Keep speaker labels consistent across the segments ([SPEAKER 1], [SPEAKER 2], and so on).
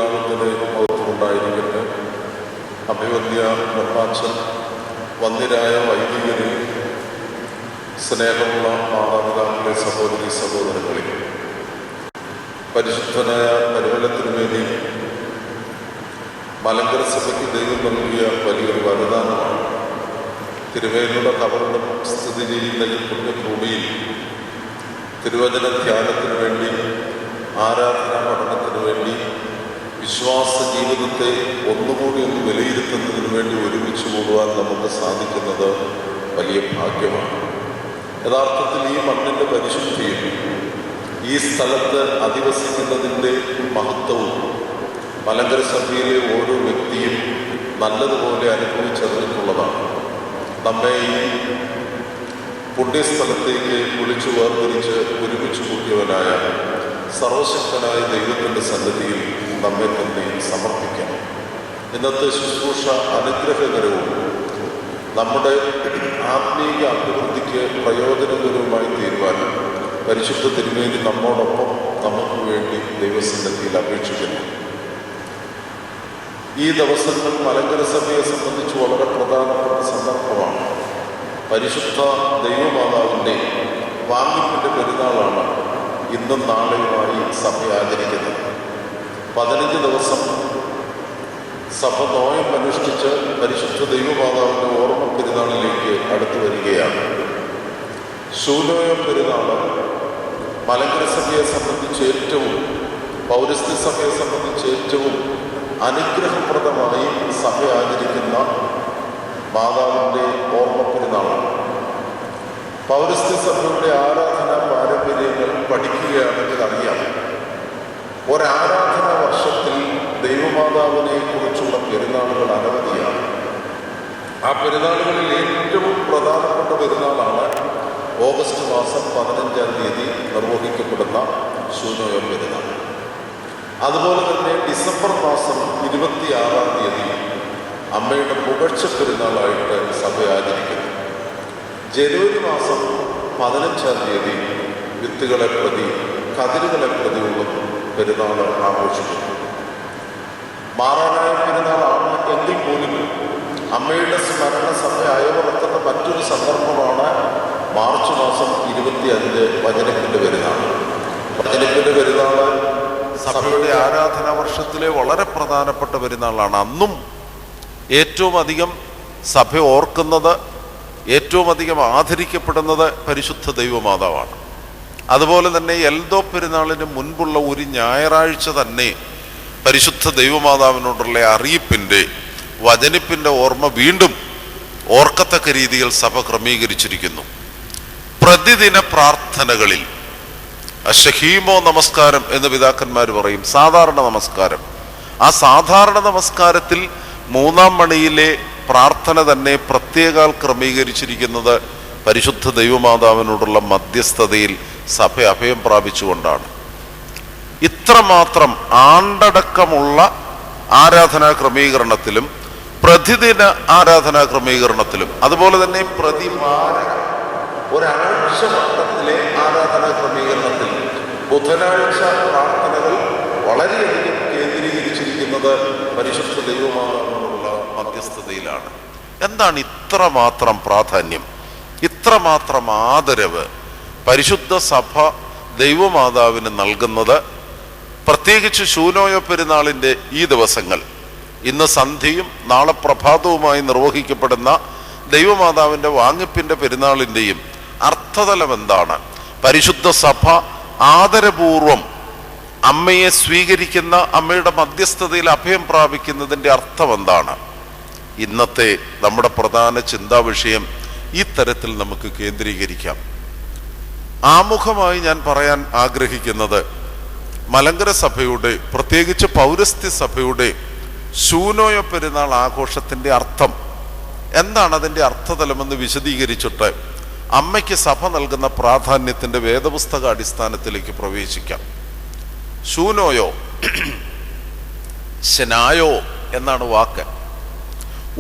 [SPEAKER 1] തിരുനാമത്തിന് മഹത്വമുണ്ടായിരിക്കട്ടെ. അഭിവന്യ ബ്രഹ്മാച്ചൻ, വന്ദ്യരായ വൈദികരെ, സ്നേഹമുള്ള മാതാപിതാക്കളെ, സഹോദരി സഹോദരങ്ങളെ, പരിശുദ്ധനായ പരിമളത്തിനു വേണ്ടി മലങ്കര സഭയ്ക്ക് ദൈവം നൽകിയ വലിയൊരു വരദാനമാണ്. തിരുവേലിയുടെ കബറിടം സ്ഥിതി ചെയ്യുന്ന ഈ പുണ്യഭൂമിയിൽ തിരുവചന ധ്യാനത്തിനു വേണ്ടി, ആരാധനാ പഠനത്തിനു വേണ്ടി, വിശ്വാസ ജീവിതത്തെ ഒന്നുകൂടി ഒന്ന് വിലയിരുത്തുന്നതിന് വേണ്ടി ഒരുമിച്ച് കൂടുവാൻ നമുക്ക് സാധിക്കുന്നത് വലിയ ഭാഗ്യമാണ്. യഥാർത്ഥത്തിൽ ഈ മണ്ണിൻ്റെ പരിശുദ്ധിയും ഈ സ്ഥലത്ത് അധിവസിക്കുന്നതിൻ്റെ മഹത്വവും മലങ്കര സഭയിലെ ഓരോ വ്യക്തിയും നല്ലതുപോലെ അനുഭവിച്ചറിഞ്ഞിട്ടുള്ളതാണ്. നമ്മെ ഈ പുണ്യസ്ഥലത്തേക്ക് വിളിച്ചു വേർതിരിച്ച് ഒരുമിച്ച് കൂട്ടിയവനായ സർവശക്തനായ ദൈവത്തിൻ്റെ സന്നിധിയിൽ നമ്മെ തന്നെ സമർപ്പിക്കാം. ഇന്നത്തെ ശുശ്രൂഷ അനുഗ്രഹകരവും നമ്മുടെ ആത്മീയ അഭിവൃദ്ധിക്ക് പ്രയോജനകരവുമായി തീരുവാനും പരിശുദ്ധ തിരുമേനി നമ്മോടൊപ്പം നമുക്ക് വേണ്ടി ദൈവസന്നിധിയിൽ അപേക്ഷിക്കുന്നു. ഈ ദിവസങ്ങൾ മലങ്കര സഭയെ സംബന്ധിച്ച് വളരെ പ്രധാനപ്പെട്ട സന്ദർഭമാണ്. പരിശുദ്ധ ദൈവമാതാവിൻ്റെ വാങ്ങിപ്പിൻ്റെ പെരുന്നാളാണ് ഇന്നും നാളെയുമായി സഭ ആചരിക്കുന്നത്. 15 ദിവസം സഭ നോയം അനുഷ്ഠിച്ച് പരിശുദ്ധ ദൈവമാതാവിൻ്റെ ഓർമ്മ പെരുന്നാളിലേക്ക് അടുത്തു വരികയാണ്. ശൂലോയ പെരുന്നാൾ മലങ്കര സഭയെ സംബന്ധിച്ച് ഏറ്റവും, പൗരസ്ത്യ സഭയെ സംബന്ധിച്ച് ഏറ്റവും അനുഗ്രഹപ്രദമായി സഭ ആചരിക്കുന്ന മാതാവിൻ്റെ ഓർമ്മ പെരുന്നാളാണ്. പൗരസ്ത്യ സഭയുടെ ആരാധനാ പാരമ്പര്യങ്ങൾ പഠിക്കുകയാണെങ്കിൽ അറിയാം, ഒരാരാധനാ വർഷത്തിൽ ദൈവമാതാവിനെ കുറിച്ചുള്ള പെരുന്നാളുകൾ അനവധിയാണ്. ആ പെരുന്നാളുകളിൽ ഏറ്റവും പ്രധാനപ്പെട്ട പെരുന്നാളാണ് ഓഗസ്റ്റ് മാസം 15-ാം തീയതി നിർവഹിക്കപ്പെടുന്ന ശൂനോയ പെരുന്നാൾ. അതുപോലെ തന്നെ ഡിസംബർ മാസം 26-ാം തീയതി അമ്മയുടെ പുകഴ്ച പെരുന്നാളായിട്ട് സഭ ആചരിക്കുന്നു. ജനുവരി മാസം 15-ാം തീയതി വിത്തുകളെ പ്രതി, കതിരുകളെ പ്രതിയുള്ള പെരുന്നാൾ ആഘോഷിക്കുന്നു. മാറാനായ പെരുന്നാളാണ് എങ്കിൽ പോലും അമ്മയുടെ സ്മരണ സഭ അയവുറത്തുന്ന മറ്റൊരു സന്ദർഭമാണ് മാർച്ച് മാസം 25 വചനപ്പിൻ്റെ പെരുന്നാൾ. വചനപ്പിൻ്റെ പെരുന്നാൾ സഭയുടെ ആരാധനാ വർഷത്തിലെ വളരെ പ്രധാനപ്പെട്ട പെരുന്നാളാണ്. അന്നും ഏറ്റവും അധികം സഭ ഓർക്കുന്നത്, ഏറ്റവും അധികം ആദരിക്കപ്പെടുന്നത് പരിശുദ്ധ ദൈവമാതാവാണ്. അതുപോലെ തന്നെ എൽദോ പെരുന്നാളിന് മുൻപുള്ള ഒരു ഞായറാഴ്ച തന്നെ പരിശുദ്ധ ദൈവമാതാവിനോടുള്ള അറിയിപ്പിൻ്റെ, വചനിപ്പിൻ്റെ ഓർമ്മ വീണ്ടും ഓർക്കത്തക്ക രീതിയിൽ സഭ ക്രമീകരിച്ചിരിക്കുന്നു. പ്രതിദിന പ്രാർത്ഥനകളിൽ ഷഹീമോ നമസ്കാരം എന്ന് പിതാക്കന്മാർ പറയും, സാധാരണ നമസ്കാരം. ആ സാധാരണ നമസ്കാരത്തിൽ 3-ാം മണിയിലെ പ്രാർത്ഥന തന്നെ പ്രത്യേകാൽ ക്രമീകരിച്ചിരിക്കുന്നത് പരിശുദ്ധ ദൈവമാതാവിനോടുള്ള മധ്യസ്ഥതയിൽ സഭ അഭയം പ്രാപിച്ചുകൊണ്ടാണ്. ഇത്രമാത്രം ആണ്ടടക്കമുള്ള ആരാധനാ ക്രമീകരണത്തിലും പ്രതിദിന ആരാധനാ ക്രമീകരണത്തിലും, അതുപോലെ തന്നെ പ്രതിവാര ഒരാഴ്ച മട്ടത്തിലെ ആരാധനാ ക്രമീകരണത്തിൽ ബുധനാഴ്ച പ്രാർത്ഥനകൾ വളരെയധികം കേന്ദ്രീകരിച്ചിരിക്കുന്നത് പരിശുദ്ധ ദൈവമാതാവിനോടുള്ള മധ്യസ്ഥതയിലാണ്. എന്താണ് ഇത്രമാത്രം പ്രാധാന്യം, ഇത്രമാത്രം ആദരവ് പരിശുദ്ധ സഭ ദൈവമാതാവിന് നൽകുന്നത്? പ്രത്യേകിച്ച് ശൂനോയ പെരുന്നാളിൻ്റെ ഈ ദിവസങ്ങൾ, ഇന്ന് സന്ധ്യയും നാളെ പ്രഭാതവുമായി നിർവഹിക്കപ്പെടുന്ന ദൈവമാതാവിൻ്റെ വാങ്ങിപ്പിൻ്റെ പെരുന്നാളിൻ്റെയും അർത്ഥതലം എന്താണ്? പരിശുദ്ധ സഭ ആദരപൂർവം അമ്മയെ സ്വീകരിക്കുന്ന, അമ്മയുടെ മധ്യസ്ഥതയിൽ അഭയം പ്രാപിക്കുന്നതിൻ്റെ അർത്ഥം എന്താണ്? ഇന്നത്തെ നമ്മുടെ പ്രധാന ചിന്താവിഷയം ഈ തരത്തിൽ നമുക്ക് കേന്ദ്രീകരിക്കാം. ആമുഖമായി ഞാൻ പറയാൻ ആഗ്രഹിക്കുന്നത്, മലങ്കര സഭയുടെ, പ്രത്യേകിച്ച് പൗരസ്ത്യ സഭയുടെ ശൂനോയ പെരുന്നാൾ ആഘോഷത്തിൻ്റെ അർത്ഥം എന്താണ്, അതിൻ്റെ അർത്ഥതലമെന്ന് വിശദീകരിച്ചിട്ട് അമ്മയ്ക്ക് സഭ നൽകുന്ന പ്രാധാന്യത്തിൻ്റെ വേദപുസ്തക അടിസ്ഥാനത്തിലേക്ക് പ്രവേശിക്കാം. ശൂനോയോ, ശനായോ എന്നാണ് വാക്ക്.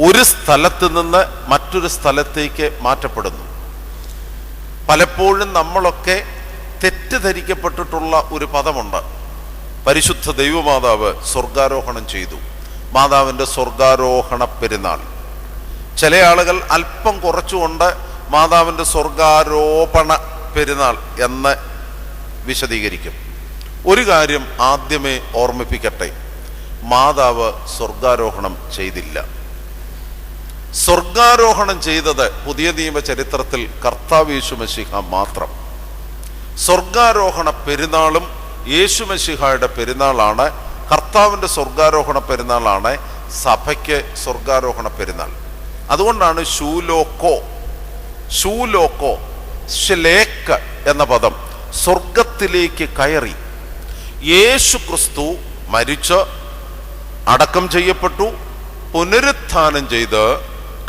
[SPEAKER 1] ഒരു സ്ഥലത്ത് നിന്ന് മറ്റൊരു സ്ഥലത്തേക്ക് മാറ്റപ്പെടുന്നു. പലപ്പോഴും നമ്മളൊക്കെ തെറ്റിദ്ധരിക്കപ്പെട്ടിട്ടുള്ള ഒരു പദമുണ്ട്. പരിശുദ്ധ ദൈവമാതാവ് സ്വർഗാരോഹണം ചെയ്തു. മാതാവിൻ്റെ സ്വർഗാരോഹണ പെരുന്നാൾ. ചില ആളുകൾ അല്പം കുറച്ചുകൊണ്ട് മാതാവിൻ്റെ സ്വർഗാരോപണ പെരുന്നാൾ എന്ന് വിശദീകരിക്കും. ഒരു കാര്യം ആദ്യമേ ഓർമ്മിപ്പിക്കട്ടെ, മാതാവ് സ്വർഗാരോഹണം ചെയ്തില്ല. സ്വർഗാരോഹണം ചെയ്തത് പുതിയ നിയമ ചരിത്രത്തിൽ കർത്താവ് യേശുമശിഹ മാത്രം. സ്വർഗാരോഹണ പെരുന്നാളും യേശുമശിഹായുടെ പെരുന്നാളാണ്. കർത്താവിൻ്റെ സ്വർഗാരോഹണ പെരുന്നാളാണ് സഭയ്ക്ക് സ്വർഗാരോഹണ പെരുന്നാൾ. അതുകൊണ്ടാണ് ശൂലോക്കോ ശ്ലേക്ക് എന്ന പദം സ്വർഗത്തിലേക്ക് കയറി. യേശു ക്രിസ്തു മരിച്ച് അടക്കം ചെയ്യപ്പെട്ടു, പുനരുത്ഥാനം ചെയ്ത്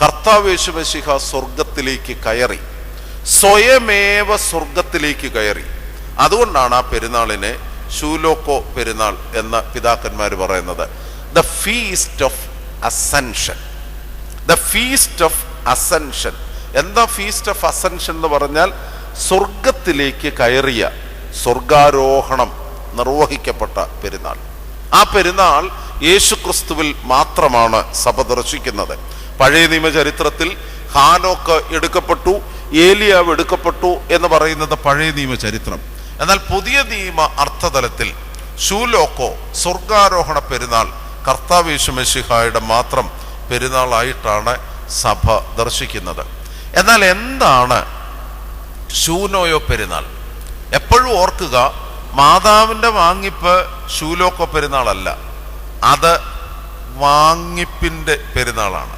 [SPEAKER 1] കർത്താവ് യേശുമശിഹ സ്വർഗത്തിലേക്ക് കയറി, സ്വയമേവ സ്വർഗത്തിലേക്ക് കയറി. അതുകൊണ്ടാണ് ആ പെരുന്നാളിനെ ശൂലോക്കോ പെരുന്നാൾ എന്ന് പിതാക്കന്മാർ പറയുന്നത്. The feast of ascension. The feast of ascension. എന്താ ഫീസ്റ്റ് ഓഫ് അസെൻഷൻ എന്ന് പറഞ്ഞാൽ? സ്വർഗത്തിലേക്ക് കയറിയ, സ്വർഗാരോഹണം നിർവഹിക്കപ്പെട്ട പെരുന്നാൾ. ആ പെരുന്നാൾ യേശു ക്രിസ്തുവിൽ മാത്രമാണ് സഭ ദർശിക്കുന്നത്. പഴയ നിയമ ചരിത്രത്തിൽ ഹാനോക്ക് എടുക്കപ്പെട്ടു, ഏലിയാവ് എടുക്കപ്പെട്ടു എന്ന് പറയുന്നത് പഴയ നിയമ ചരിത്രം. എന്നാൽ പുതിയ നിയമ അർത്ഥതലത്തിൽ ശൂലോക്കോ സ്വർഗാരോഹണ പെരുന്നാൾ കർത്താവ് യേശുമശിഹായുടെ മാത്രം പെരുന്നാളായിട്ടാണ് സഭ ദർശിക്കുന്നത്. എന്നാൽ എന്താണ് ശൂനോയോ പെരുന്നാൾ? എപ്പോഴും ഓർക്കുക, മാതാവിൻ്റെ വാങ്ങിപ്പ് ശൂലോക്കോ പെരുന്നാളല്ല, അത് വാങ്ങിപ്പിൻ്റെ പെരുന്നാളാണ്.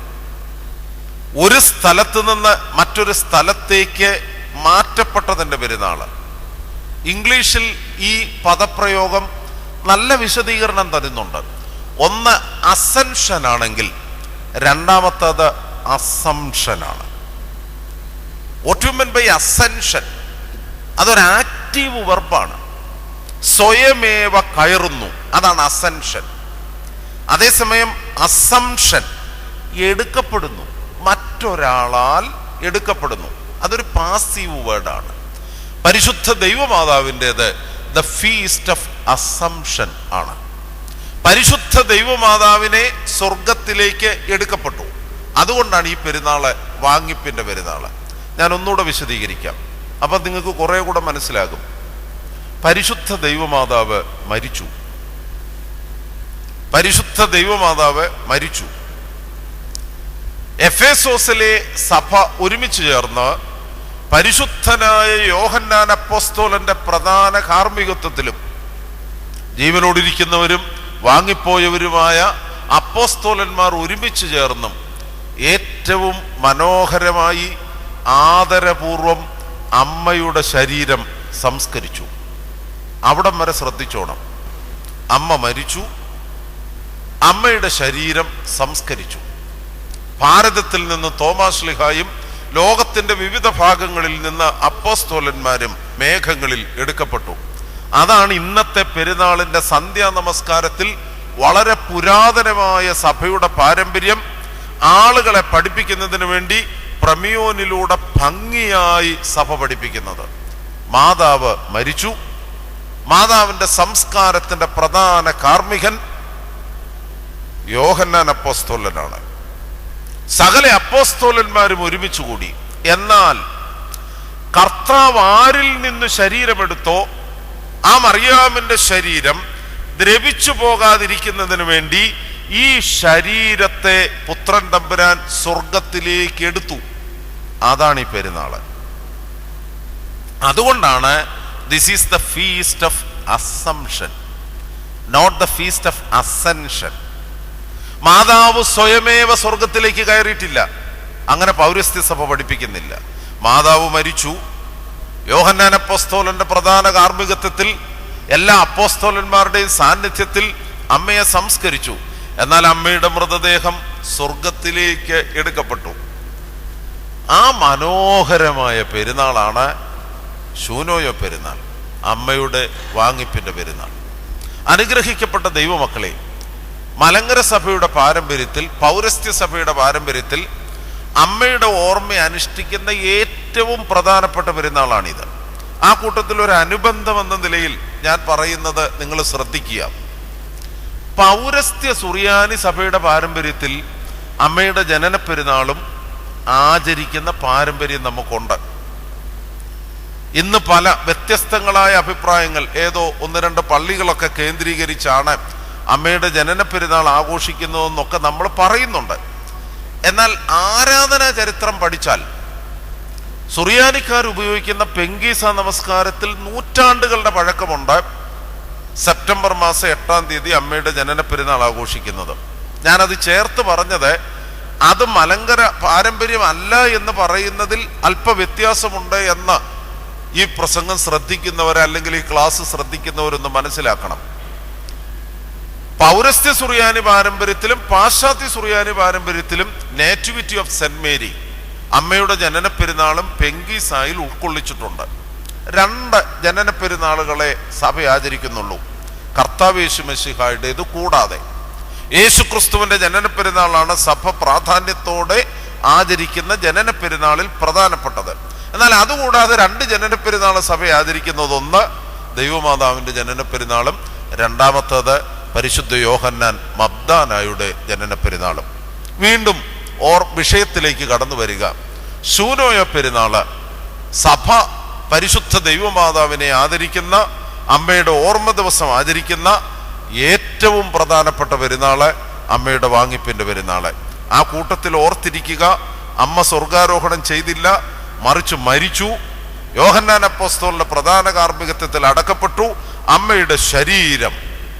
[SPEAKER 1] ഒരു സ്ഥലത്ത് നിന്ന് മറ്റൊരു സ്ഥലത്തേക്ക് മാറ്റപ്പെട്ടതിൻ്റെ പെരുന്നാള്. ഇംഗ്ലീഷിൽ ഈ പദപ്രയോഗം നല്ല വിശദീകരണം തരുന്നുണ്ട്. ഒന്ന് അസെൻഷൻ ആണെങ്കിൽ രണ്ടാമത്തത് അസംഷനാണ്. What you mean by ascension? അതൊരു ആക്റ്റീവ് വെർബാണ്. സ്വയമേവ കയറുന്നു, അതാണ് അസെൻഷൻ. അതേസമയം അസംഷൻ എടുക്കപ്പെടുന്നു, മറ്റൊരാളാൽ എടുക്കപ്പെടുന്നു. അതൊരു പാസീവ് വേർഡാണ്. പരിശുദ്ധ ദൈവമാതാവിൻ്റെത് ദ ഫീസ്റ്റ് ഓഫ് അസംഷൻ ആണ്. പരിശുദ്ധ ദൈവമാതാവിനെ സ്വർഗത്തിലേക്ക് എടുക്കപ്പെട്ടു. അതുകൊണ്ടാണ് ഈ പെരുന്നാള് വാങ്ങിപ്പിന്റെ പെരുന്നാള്. ഞാൻ ഒന്നുകൂടെ വിശദീകരിക്കാം, അപ്പൊ നിങ്ങൾക്ക് കുറെ കൂടെ മനസ്സിലാകും. പരിശുദ്ധ ദൈവമാതാവ് മരിച്ചു. പരിശുദ്ധ ദൈവമാതാവ് മരിച്ചു. എഫേസോസിലെ സഭ ഒരുമിച്ച് ചേർന്ന് പരിശുദ്ധനായ യോഹന്നാൻ അപ്പോസ്തലന്റെ പ്രധാന കാർമ്മികത്വത്തിലും ജീവനോടിരിക്കുന്നവരും വാങ്ങിപ്പോയവരുമായ അപ്പോസ്തലന്മാർ ഒരുമിച്ച് ചേർന്നും ഏറ്റവും മനോഹരമായി ആദരപൂർവം അമ്മയുടെ ശരീരം സംസ്കരിച്ചു. അവിടം വരെ ശ്രദ്ധിച്ചോണം. അമ്മ മരിച്ചു, അമ്മയുടെ ശരീരം സംസ്കരിച്ചു. ഭാരതത്തിൽ നിന്ന് തോമാശ്ലീഹായും ലോകത്തിന്റെ വിവിധ ഭാഗങ്ങളിൽ നിന്ന് അപ്പോസ്തലന്മാരും മേഘങ്ങളിൽ എടുക്കപ്പെട്ടു. അതാണ് ഇന്നത്തെ പെരുന്നാളിന്റെ സന്ധ്യാ നമസ്കാരത്തിൽ വളരെ പുരാതനമായ സഭയുടെ പാരമ്പര്യം ആളുകളെ പഠിപ്പിക്കുന്നതിന് വേണ്ടി പ്രമിയോനിലൂടെ ഭംഗിയായി സഭ പഠിപ്പിക്കുന്നത്. മാതാവ് മരിച്ചു. മാതാവിന്റെ സംസ്കാരത്തിന്റെ പ്രധാന കാർമ്മികൻ യോഹന്നാൻ അപ്പോസ്തലനാണ്. സകല അപ്പോസ്തലന്മാരും ഒരുമിച്ച് കൂടി. എന്നാൽ കർത്താവ് ആരിൽ നിന്ന് ശരീരമെടുത്തോ ആ മറിയാമിന്റെ ശരീരം ദ്രവിച്ചു പോകാതിരിക്കുന്നതിന് വേണ്ടി ഈ ശരീരത്തെ പുത്രൻ തമ്പുരാൻ സ്വർഗത്തിലേക്ക് എടുത്തു. അതാണ് ഈ പെരുന്നാള്. അതുകൊണ്ടാണ് this is the feast of assumption, not the feast of ascension. മാതാവ് സ്വയമേവ സ്വർഗത്തിലേക്ക് കയറിയിട്ടില്ല. അങ്ങനെ പൗരസ്ത്യ സഭ പഠിപ്പിക്കുന്നില്ല. മാതാവ് മരിച്ചു. യോഹന്നാൻ അപ്പോസ്തലന്റെ പ്രധാന കാർമ്മികത്വത്തിൽ എല്ലാ അപ്പോസ്തലന്മാരുടെയും സാന്നിധ്യത്തിൽ അമ്മയെ സംസ്കരിച്ചു. എന്നാൽ അമ്മയുടെ മൃതദേഹം സ്വർഗത്തിലേക്ക് എടുക്കപ്പെട്ടു. ആ മനോഹരമായ പെരുന്നാളാണ് ശൂനോയോ പെരുന്നാൾ, അമ്മയുടെ വാങ്ങിപ്പിന്റെ പെരുന്നാൾ. അനുഗ്രഹിക്കപ്പെട്ട ദൈവമക്കളെ, മലങ്കര സഭയുടെ പാരമ്പര്യത്തിൽ, പൗരസ്ത്യ സഭയുടെ പാരമ്പര്യത്തിൽ അമ്മയുടെ ഓർമ്മ അനുഷ്ഠിക്കുന്ന ഏറ്റവും പ്രധാനപ്പെട്ട പെരുന്നാളാണിത്. ആ കൂട്ടത്തിൽ ഒരു അനുബന്ധം എന്ന നിലയിൽ ഞാൻ പറയുന്നത് നിങ്ങൾ ശ്രദ്ധിക്കുക. പൗരസ്ത്യ സുറിയാനി സഭയുടെ പാരമ്പര്യത്തിൽ അമ്മയുടെ ജനന പെരുന്നാളും ആചരിക്കുന്ന പാരമ്പര്യം നമുക്കുണ്ട്. ഇന്ന് പല വ്യത്യസ്തങ്ങളായ അഭിപ്രായങ്ങൾ, ഏതോ 1-2 പള്ളികളൊക്കെ കേന്ദ്രീകരിച്ചാണ് അമ്മയുടെ ജനന പെരുന്നാൾ ആഘോഷിക്കുന്നതെന്നൊക്കെ നമ്മൾ പറയുന്നുണ്ട്. എന്നാൽ ആരാധനാ ചരിത്രം പഠിച്ചാൽ സുറിയാനിക്കാർ ഉപയോഗിക്കുന്ന പെങ്കീസ നമസ്കാരത്തിൽ നൂറ്റാണ്ടുകളുടെ പഴക്കമുണ്ട്. സെപ്റ്റംബർ മാസം 8-ാം തീയതി അമ്മയുടെ ജനന പെരുന്നാൾ ആഘോഷിക്കുന്നത്. ഞാനത് ചേർത്ത് പറഞ്ഞത് അത് മലങ്കര പാരമ്പര്യമല്ല എന്ന് പറയുന്നതിൽ അല്പ വ്യത്യാസമുണ്ട് എന്ന് ഈ പ്രസംഗം ശ്രദ്ധിക്കുന്നവർ, അല്ലെങ്കിൽ ഈ ക്ലാസ് ശ്രദ്ധിക്കുന്നവരൊന്ന് മനസ്സിലാക്കണം. പൗരസ്ത്യ സുറിയാനി പാരമ്പര്യത്തിലും പാശ്ചാത്യ സുറിയാനി പാരമ്പര്യത്തിലും നേറ്റിവിറ്റി ഓഫ് സെന്റ് മേരി, അമ്മയുടെ ജനന പെരുന്നാളും പെങ്കീസായിൽ ഉൾക്കൊള്ളിച്ചിട്ടുണ്ട്. 2 ജനന പെരുന്നാളുകളെ സഭ ആചരിക്കുന്നുള്ളൂ, കർത്താവ് യേശു മശിഹായുടേത് കൂടാതെ. യേശു ക്രിസ്തുവിന്റെ ജനന പെരുന്നാളാണ് സഭ പ്രാധാന്യത്തോടെ ആചരിക്കുന്ന ജനന പെരുന്നാളിൽ പ്രധാനപ്പെട്ടത്. എന്നാൽ അതുകൂടാതെ 2 ജനന പെരുന്നാൾ സഭ ആചരിക്കുന്നത്, ഒന്ന് ദൈവമാതാവിന്റെ ജനന പെരുന്നാളും, രണ്ടാമത്തേത് പരിശുദ്ധ യോഹന്നാൻ മബ്ദാനായുടെ ജനന പെരുന്നാളും. വീണ്ടും വിഷയത്തിലേക്ക് കടന്നു വരിക. ശൂനോയ പെരുന്നാള് സഭ പരിശുദ്ധ ദൈവമാതാവിനെ ആദരിക്കുന്ന, അമ്മയുടെ ഓർമ്മ ദിവസം ആചരിക്കുന്ന ഏറ്റവും പ്രധാനപ്പെട്ട പെരുന്നാള് അമ്മയുടെ വാങ്ങിപ്പിന്റെ പെരുന്നാള്. ആ കൂട്ടത്തിൽ ഓർത്തിരിക്കുക, അമ്മ സ്വർഗാരോഹണം ചെയ്തില്ല, മറിച്ച് മരിച്ചു. യോഹന്നാൻ അപ്പോസ്തലന്റെ പ്രധാന കാർമ്മികത്വത്തിൽ അടക്കപ്പെട്ടു. അമ്മയുടെ ശരീരം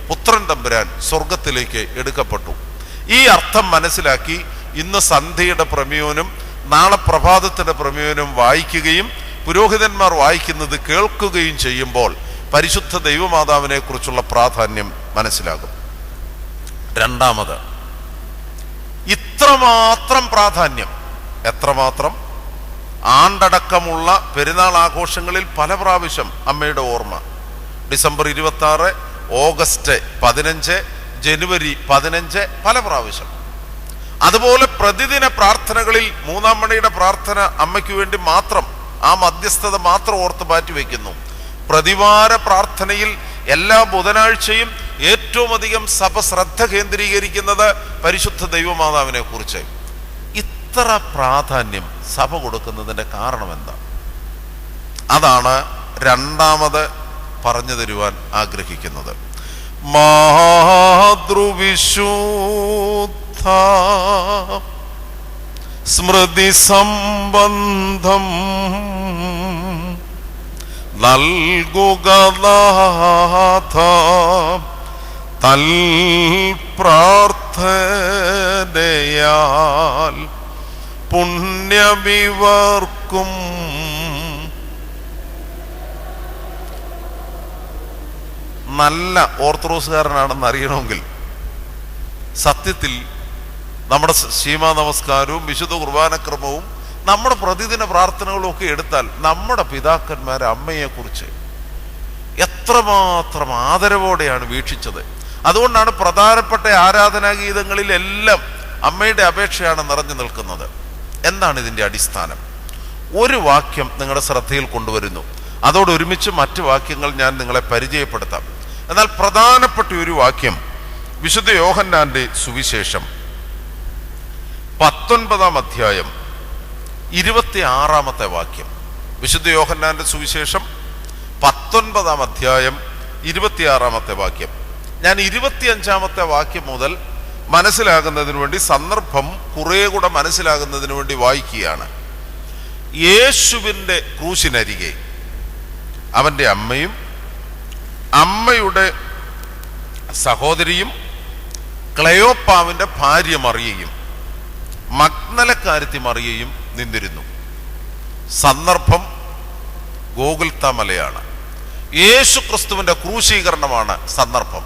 [SPEAKER 1] പുത്രൻ തമ്പുരാൻ സ്വർഗത്തിലേക്ക് എടുക്കപ്പെട്ടു. ഈ അർത്ഥം മനസ്സിലാക്കി ഇന്ന് സന്ധ്യയുടെ പ്രമേയനും നാളെ പ്രഭാതത്തിന്റെ പ്രമേയനും വായിക്കുകയും പുരോഹിതന്മാർ വായിക്കുന്നത് കേൾക്കുകയും ചെയ്യുമ്പോൾ പരിശുദ്ധ ദൈവമാതാവിനെ കുറിച്ചുള്ള പ്രാധാന്യം മനസ്സിലാകും. രണ്ടാമത്, ഇത്രമാത്രം പ്രാധാന്യം, എത്രമാത്രം ആണ്ടടക്കമുള്ള പെരുന്നാൾ ആഘോഷങ്ങളിൽ പല പ്രാവശ്യം അമ്മയുടെ ഓർമ്മ. ഡിസംബർ 26, ഓഗസ്റ്റ് 15, ജനുവരി 15, പല പ്രാവശ്യം. അതുപോലെ പ്രതിദിന പ്രാർത്ഥനകളിൽ 3-ാം മണിയുടെ പ്രാർത്ഥന അമ്മയ്ക്ക് വേണ്ടി മാത്രം, ആ മധ്യസ്ഥത മാത്രം ഓർത്ത് മാറ്റിവെക്കുന്നു. പ്രതിവാര പ്രാർത്ഥനയിൽ എല്ലാ ബുധനാഴ്ചയും ഏറ്റവും അധികം സഭ ശ്രദ്ധ കേന്ദ്രീകരിക്കുന്നത് പരിശുദ്ധ ദൈവമാതാവിനെ കുറിച്ച്. ഇത്ര പ്രാധാന്യം സഭ കൊടുക്കുന്നതിന്റെ കാരണം എന്താ? അതാണ് രണ്ടാമത് പറഞ്ഞു തരുവാൻ ആഗ്രഹിക്കുന്നത്. മാതൃവിശുദ്ധ സ്മൃതി സംബന്ധം നൽകുകനാഥ തൽ പ്രാർത്ഥനയാൽ പുണ്യമിവർക്കും. നല്ല ഓർത്തഡോക്സുകാരനാണെന്ന് അറിയണമെങ്കിൽ സത്യത്തിൽ നമ്മുടെ ശീമാ നമസ്കാരവും വിശുദ്ധ കുർബാനക്രമവും നമ്മുടെ പ്രതിദിന പ്രാർത്ഥനകളും ഒക്കെ എടുത്താൽ നമ്മുടെ പിതാക്കന്മാർ അമ്മയെക്കുറിച്ച് എത്രമാത്രം ആദരവോടെയാണ് വീക്ഷിച്ചത്. അതുകൊണ്ടാണ് പ്രധാനപ്പെട്ട ആരാധനാഗീതങ്ങളിലെല്ലാം അമ്മയുടെ അപേക്ഷയാണ് നിറഞ്ഞു നിൽക്കുന്നത്. എന്താണ് ഇതിൻ്റെ അടിസ്ഥാനം? ഒരു വാക്യം നിങ്ങളുടെ ശ്രദ്ധയിൽ കൊണ്ടുവരുന്നു, അതോടൊരുമിച്ച് മറ്റു വാക്യങ്ങൾ ഞാൻ നിങ്ങളെ പരിചയപ്പെടുത്താം. എന്നാൽ പ്രധാനപ്പെട്ട ഒരു വാക്യം വിശുദ്ധ യോഹന്നാന്റെ സുവിശേഷം 19-ാം അധ്യായം 26-ാമത്തെ വാക്യം. വിശുദ്ധ യോഹന്നാന്റെ സുവിശേഷം 19-ാം അധ്യായം 26-ാമത്തെ വാക്യം. ഞാൻ 25-ാമത്തെ വാക്യം മുതൽ മനസ്സിലാകുന്നതിന് വേണ്ടി, സന്ദർഭം കുറെ കൂടെ മനസ്സിലാകുന്നതിന് വേണ്ടി വായിക്കുകയാണ്. യേശുവിൻ്റെ ക്രൂശിനരികെ അവൻ്റെ അമ്മയും അമ്മയുടെ സഹോദരിയും ക്ലയോപ്പാവിൻ്റെ ഭാര്യ മറിയയും മഗ്ദലക്കാരത്തി മറിയയും നിന്നിരുന്നു. സന്ദർഭം ഗോകുൽത്ത മലയാണ്. യേശു ക്രിസ്തുവിന്റെ ക്രൂശീകരണമാണ് സന്ദർഭം.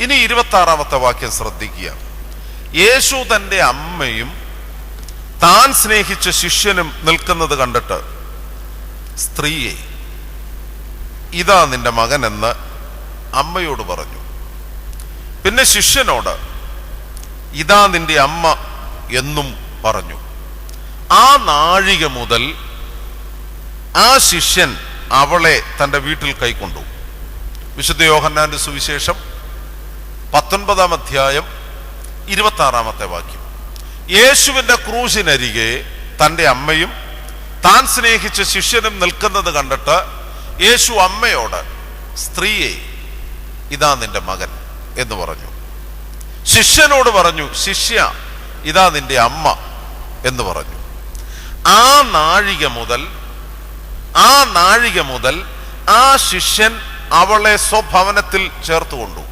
[SPEAKER 1] ഇനി 26-ാമത്തെ വാക്യം ശ്രദ്ധിക്കുക. യേശു തൻ്റെ അമ്മയും താൻ സ്നേഹിച്ച ശിഷ്യനും നിൽക്കുന്നത് കണ്ടിട്ട്, സ്ത്രീയെ, ഇതാ നിന്റെ മകൻ എന്ന് അമ്മയോട് പറഞ്ഞു. പിന്നെ ശിഷ്യനോട്, ഇതാ നിന്റെ അമ്മ എന്നും പറഞ്ഞു. ആ നാഴിക മുതൽ ആ ശിഷ്യൻ അവളെ തൻ്റെ വീട്ടിൽ കൈക്കൊണ്ടു. വിശുദ്ധ യോഹന്നാന്റെ സുവിശേഷം 19-ാം അധ്യായം 26-ാമത്തെ വാക്യം. യേശുവിന്റെ ക്രൂശിനരികെ തൻ്റെ അമ്മയും താൻ സ്നേഹിച്ച ശിഷ്യനും നിൽക്കുന്നത് കണ്ടിട്ട് യേശു അമ്മയോട്, സ്ത്രീയെ, ഇതാ നിന്റെ മകൻ എന്ന് പറഞ്ഞു. ശിഷ്യനോട് പറഞ്ഞു, ശിഷ്യ, ഇതാ നിന്റെ അമ്മ എന്ന് പറഞ്ഞു. ആ നാഴിക മുതൽ ആ ശിഷ്യൻ അവളെ സ്വഭവനത്തിൽ ചേർത്തുകൊണ്ടു.